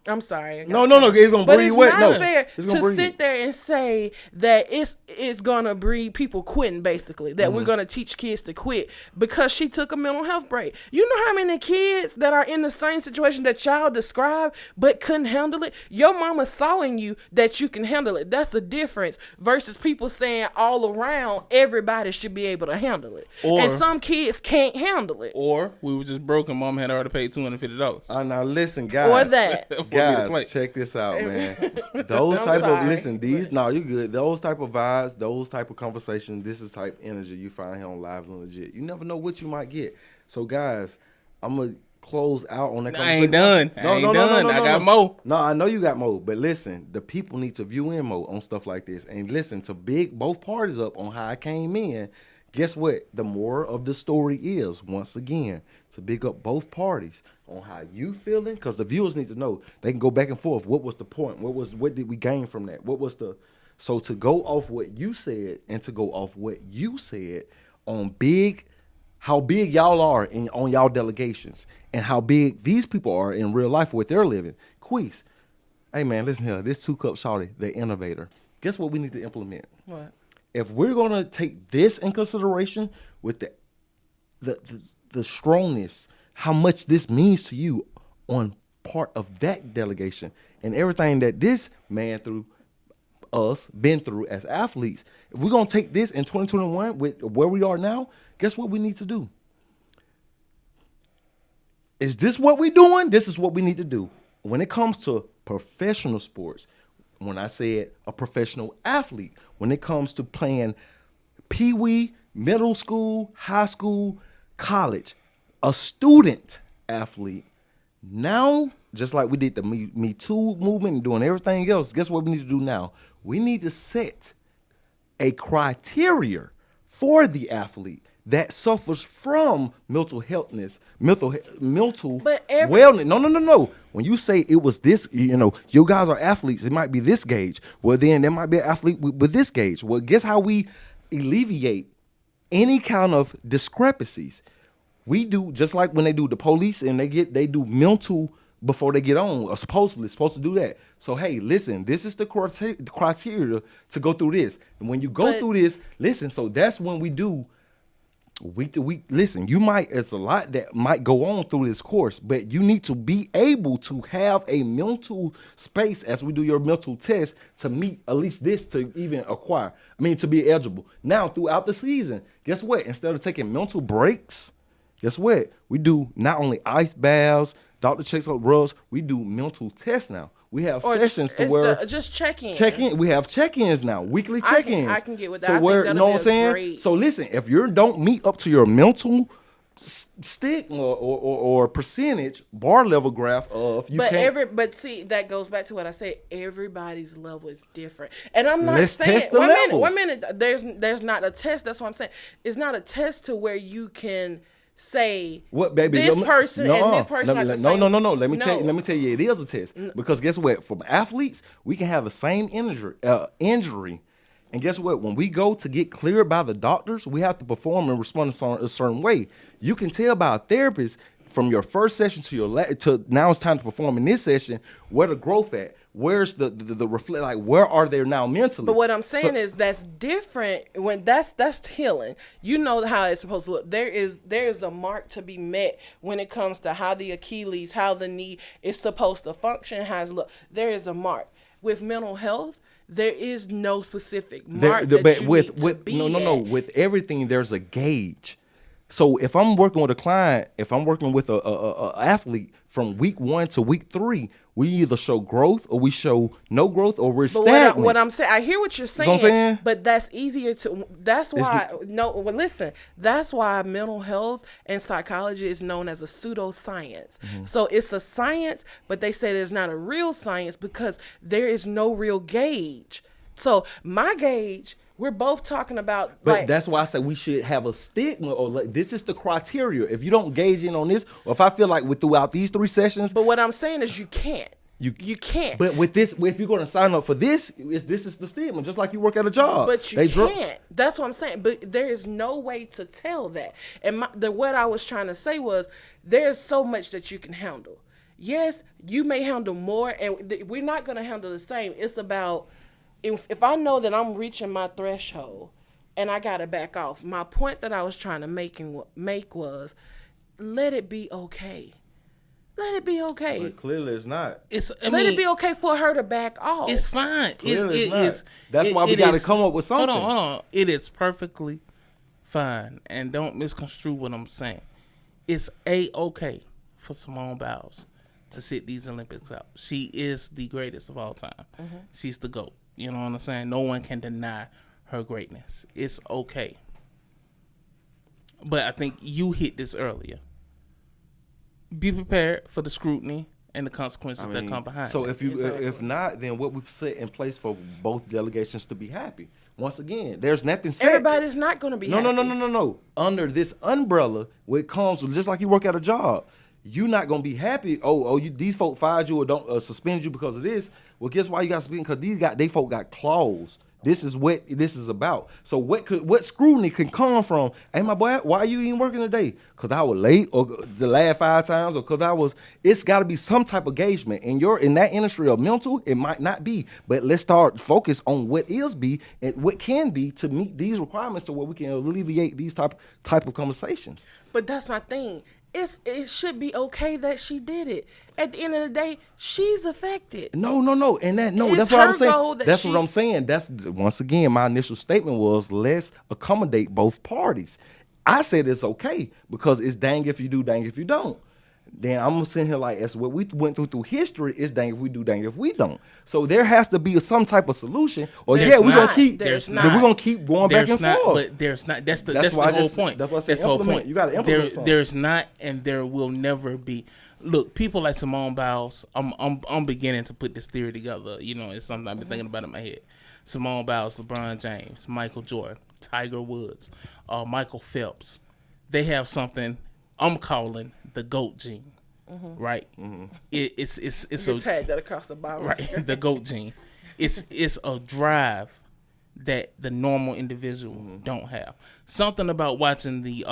I'm sorry. No. It's gonna breed what? But No. it's not fair It's gonna to breed. sit there and say that it's gonna breed people quitting. Basically, that we're gonna teach kids to quit because she took a mental health break. You know how many kids that are in the same situation that y'all described but couldn't handle it? Your mama saw in you that you can handle it. That's the difference versus people saying all around everybody should be able to handle it, and some kids can't handle it. Or we were just broke and mom had already paid $250. Now listen, guys. Or that. Guys, check this out, man. Those type of you good. Those type of vibes, those type of conversations, this is type energy you find here on Live and Legit. You never know what you might get. So, guys, I'm gonna close out on that conversation. I ain't done. I got more. No, I know you got more, but listen, the people need to view in more on stuff like this, and listen to big both parties up on how I came in. Guess what? The moral of the story is, once again, to big up both parties on how you feeling, because the viewers need to know. They can go back and forth. What was the point? What did we gain from that? So to go off what you said and to go off what you said on how big y'all are on y'all delegations and how big these people are in real life with their living. Queese, hey man, listen here. This 2 Cup Shawty, the innovator. Guess what we need to implement? What? If we're gonna take this in consideration with the strongness, how much this means to you on part of that delegation and everything that this man been through as athletes, if we're gonna take this in 2021 with where we are now, guess what we need to do? Is this what we're doing? This is what we need to do. When it comes to professional sports, when I said a professional athlete, when it comes to playing pee-wee, middle school, high school, college, a student athlete, now, just like we did the Me Too movement and doing everything else, guess what we need to do now? We need to set a criteria for the athlete that suffers from mental wellness. No. When you say it was this, you guys are athletes, it might be this gauge. Well, then there might be an athlete with this gauge. Well, guess how we alleviate any kind of discrepancies? We do just like when they do the police and they do mental before they get on, or supposed to do that. So, hey, listen, this is the criteria to go through this. And when you go through this, listen, so that's when we do week to week. Listen, it's a lot that might go on through this course, but you need to be able to have a mental space as we do your mental test to meet at least this to even to be eligible. Now, throughout the season, guess what? Instead of taking mental breaks, guess what? We do not only ice baths, doctor checks out rubs, we do mental tests now. We have sessions to where just check-in. We have check-ins now, weekly check-ins. I can get with that. So I think that'll you know be what I'm saying? great. So listen, if you don't meet up to your mental stick or percentage bar level graph of you but see, that goes back to what I said. Everybody's level is different, and I'm not Let's saying test the levels. one minute. There's not a test. That's what I'm saying. It's not a test to where you can say What, baby? this person and this person No, are the no, same. no, no, no. Let me tell you, it is a test. Because guess what? From athletes, we can have the same injury, and guess what? When we go to get cleared by the doctors, we have to perform and respond a certain way. You can tell by a therapist from your first session to your to now it's time to perform in this session where the growth at. Where's the reflect? Like, where are they now mentally? But what I'm saying is that's different when that's healing. You know how it's supposed to look. There is a mark to be met when it comes to how the Achilles, how the knee is supposed to function, how it's look. There is a mark. With mental health, there is no specific mark that you need to be no. With everything, there's a gauge. So if I'm working with a client, if I'm working with a athlete from week 1 to week 3, we either show growth or we show no growth or we're stagnant. What I'm saying, I hear what you're saying, what I'm saying? But that's easier to. That's why listen. That's why mental health and psychology is known as a pseudoscience. So it's a science, but they say there's not a real science because there is no real gauge. So my gauge. We're both talking about, but that's why I say we should have a stigma, or like, this is the criteria. If you don't gauge in on this, or if I feel like throughout these 3 sessions, but what I'm saying is you can't. You can't. But with this, if you're going to sign up for this is the stigma, just like you work at a job. But you can't. That's what I'm saying. But there is no way to tell that. And what I was trying to say was there's so much that you can handle. Yes, you may handle more, and we're not going to handle the same. It's about. If I know that I'm reaching my threshold and I got to back off, my point that I was trying to make was let it be okay. Let it be okay. But clearly it's not. Let it be okay for her to back off. It's fine. Clearly it's not. That's why we got to come up with something. Hold on. It is perfectly fine. And don't misconstrue what I'm saying. It's A-okay for Simone Biles to sit these Olympics out. She is the greatest of all time. Mm-hmm. She's the GOAT. You know what I'm saying? No one can deny her greatness. It's okay. But I think you hit this earlier. Be prepared for the scrutiny and the consequences that come behind. So if not, then what we set in place for both delegations to be happy. Once again, there's nothing set. Everybody's not going to be happy. No. Under this umbrella, where it comes just like you work at a job, you're not gonna be happy. These folk fired you or don't suspend you because of this. Well, guess why you got suspended? Because they folk got claws. This is what this is about. So what scrutiny can come from? Hey, my boy, why are you even working today? Because I was late, or the last 5 times, or because I was. It's got to be some type of engagement. In that industry of mental, it might not be. But let's start focus on what is be and what can be to meet these requirements, to where we can alleviate these type of conversations. But that's my thing. It should be okay that she did it. At the end of the day, she's affected. No. And that's what I'm saying. That's what I'm saying. That's, once again, my initial statement was let's accommodate both parties. I said it's okay because it's dang if you do, dang if you don't. Then I'm sitting here like, that's what we went through history. It's dang if we do, dang if we don't. So there has to be some type of solution. Or we're gonna keep going back and forth. But there's not. That's the whole point. That's what I said. The whole point. You got to implement something. There's not, and there will never be. Look, people like Simone Biles. I'm beginning to put this theory together. You know, it's something I've been thinking about in my head. Simone Biles, LeBron James, Michael Jordan, Tiger Woods, Michael Phelps. They have something I'm calling the GOAT gene, right? Mm-hmm. It's you tag that across the bottom, right? The GOAT gene. It's a drive that the normal individual don't have. Something about watching the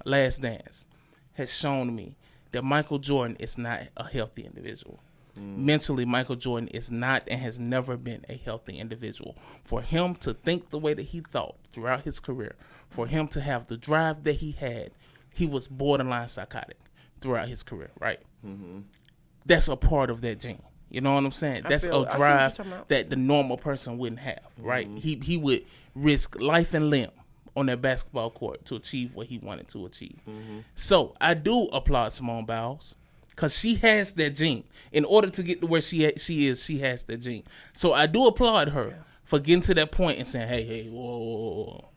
Last Dance has shown me that Michael Jordan is not a healthy individual. Mentally, Michael Jordan is not and has never been a healthy individual. For him to think the way that he thought throughout his career, for him to have the drive that he had, he was borderline psychotic throughout his career, right? Mm-hmm. That's a part of that gene. You know what I'm saying? That's a drive that the normal person wouldn't have, right? Mm-hmm. He would risk life and limb on that basketball court to achieve what he wanted to achieve. Mm-hmm. So I do applaud Simone Biles because she has that gene. In order to get to where she has that gene. So I do applaud her for getting to that point and saying, hey, whoa.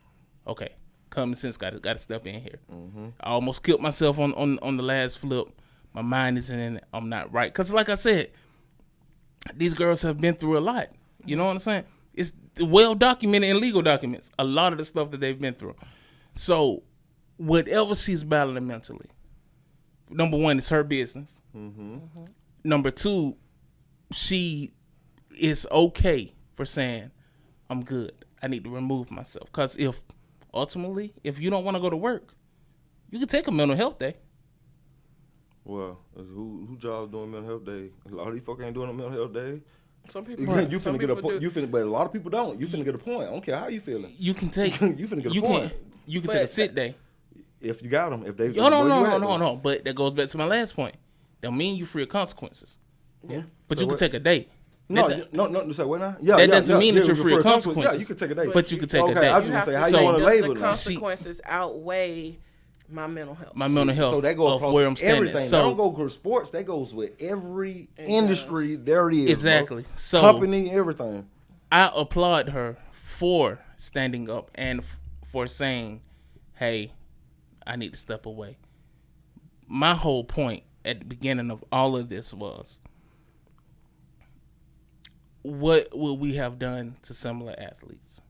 Okay. Common sense got to step in here. Mm-hmm. I almost killed myself on the last flip. My mind isn't in it. I'm not right. Because like I said, these girls have been through a lot. You know what I'm saying? It's well documented in legal documents, a lot of the stuff that they've been through. So whatever she's battling mentally, number one, it's her business. Number two, she is okay for saying, I'm good. I need to remove myself. Because if you don't want to go to work, you can take a mental health day. Well, who job doing mental health day? A lot of these folk ain't doing a mental health day. Some people, You finna get a point. But a lot of people don't. You finna get a point. I don't care how you feeling. You can take. You finna get a point. You can take a sit day. If you got them, if they. No. But that goes back to my last point. That mean you free of consequences. Yeah. But So you can take a day. No. Say what now? Yeah, that doesn't mean that you're free of consequences. Yeah, you can take a day. But you can take a day. I was just gonna say how you want to does label the now. consequences outweigh my mental health? My mental health. So that goes of where I'm across standing. everything. So That don't go with sports. That goes with every industry. There it is. exactly. Bro. So Company, everything. I applaud her for standing up and for saying, "Hey, I need to step away." My whole point at the beginning of all of this was, what would we have done to similar athletes?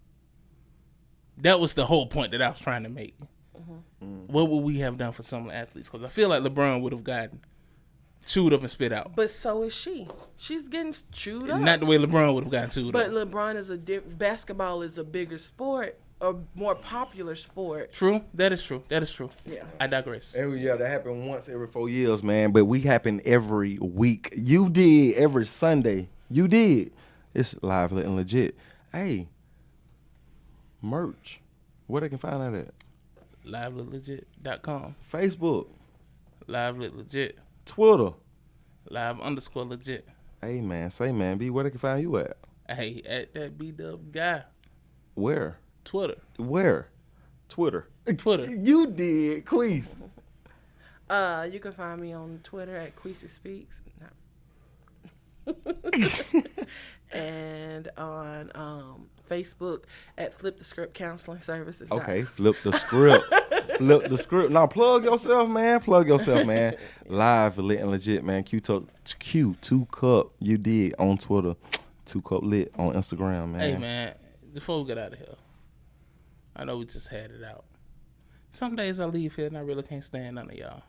That was the whole point that I was trying to make. What would we have done for similar athletes? Because I feel like LeBron would have gotten chewed up and spit out. But so is she. She's getting chewed up. Not the way LeBron would have gotten chewed But up. LeBron is basketball is a bigger sport, a more popular sport. True. That is true. Yeah. I digress. That happened once every 4 years, man. But we happen every week. You did every Sunday. You did. It's live, lit, and legit. Hey, merch. Where they can find that at? LiveLitLegit.com. Facebook, LiveLitLegit. Twitter. Live_legit. Hey, man. Say, man, B, where they can find you at? Hey, at that B-Dub guy. Where? Twitter. Where? Twitter. You did, Queese. You can find me on Twitter at Queasy Speaks. No. And on Facebook at Flip the Script Counseling Services. Okay, flip the script. Flip the script. Now plug yourself, man. Live, lit, and legit, man. Q2 Cup. You did on Twitter. 2 Cup Lit on Instagram, man. Hey, man, before we get out of here, I know we just had it out. Some days I leave here and I really can't stand none of y'all.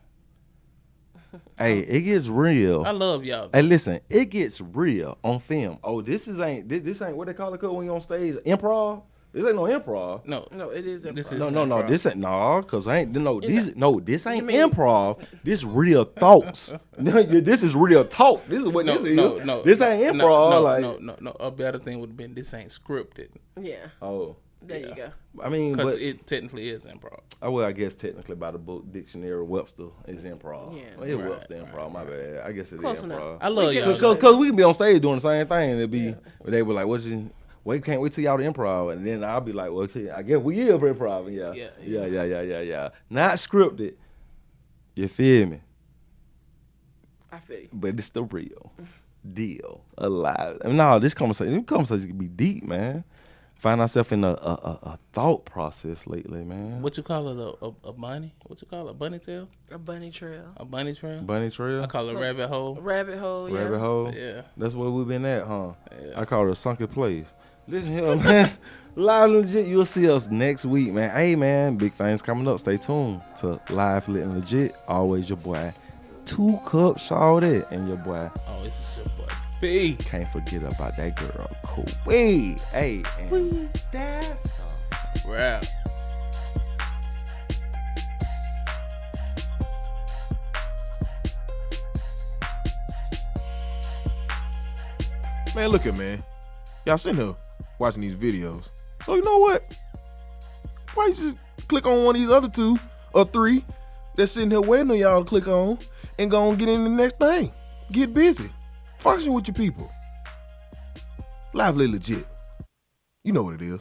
Hey, it gets real. I love y'all. Hey, listen, it gets real on film. Oh, this ain't what they call it when you on stage? Improv? This ain't no improv. No, it is improv. This is No, improv. this ain't cause I ain't this ain't mean- improv. This real thoughts. This is real talk. This is what this is. This ain't improv. No. A better thing would have been this ain't scripted. Yeah. Oh. There you go. I mean, Because but it technically is improv. I guess technically by the book dictionary, Webster is improv. Yeah. Well, it's Webster improv. My bad. I guess it's Close improv. enough. I love y'all. Because we can be on stage doing the same thing. And it'd be they were like, "Wait, can't wait till y'all to improv," and then I'll be like, "Well, see, I guess we is improv." Yeah. Not scripted. You feel me? I feel you. But it's the real deal, alive. No, this conversation can be deep, man. Find ourselves in a thought process lately, man. What you call it? A bunny? What you call it? A bunny tail? A bunny trail. A bunny trail? Bunny trail. I call it a rabbit hole. Rabbit hole, yeah. Rabbit hole. Yeah. That's where we've been at, huh? Yeah. I call it a sunken place. Listen here, man. Live and Legit. You'll see us next week, man. Hey, man. Big things coming up. Stay tuned to Live, Lit, and Legit. Always your boy 2 Cup Shawty and your boy. Oh, this is your boy B. Can't forget about that girl. Cool. Hey, and that's all. Rap. Man, look at man. Y'all sitting here watching these videos. So you know what? Why you just click on one of these other 2 or 3 that's sitting here waiting on y'all to click on and go and get in the next thing. Get busy. Function with your people. Lively legit. You know what it is.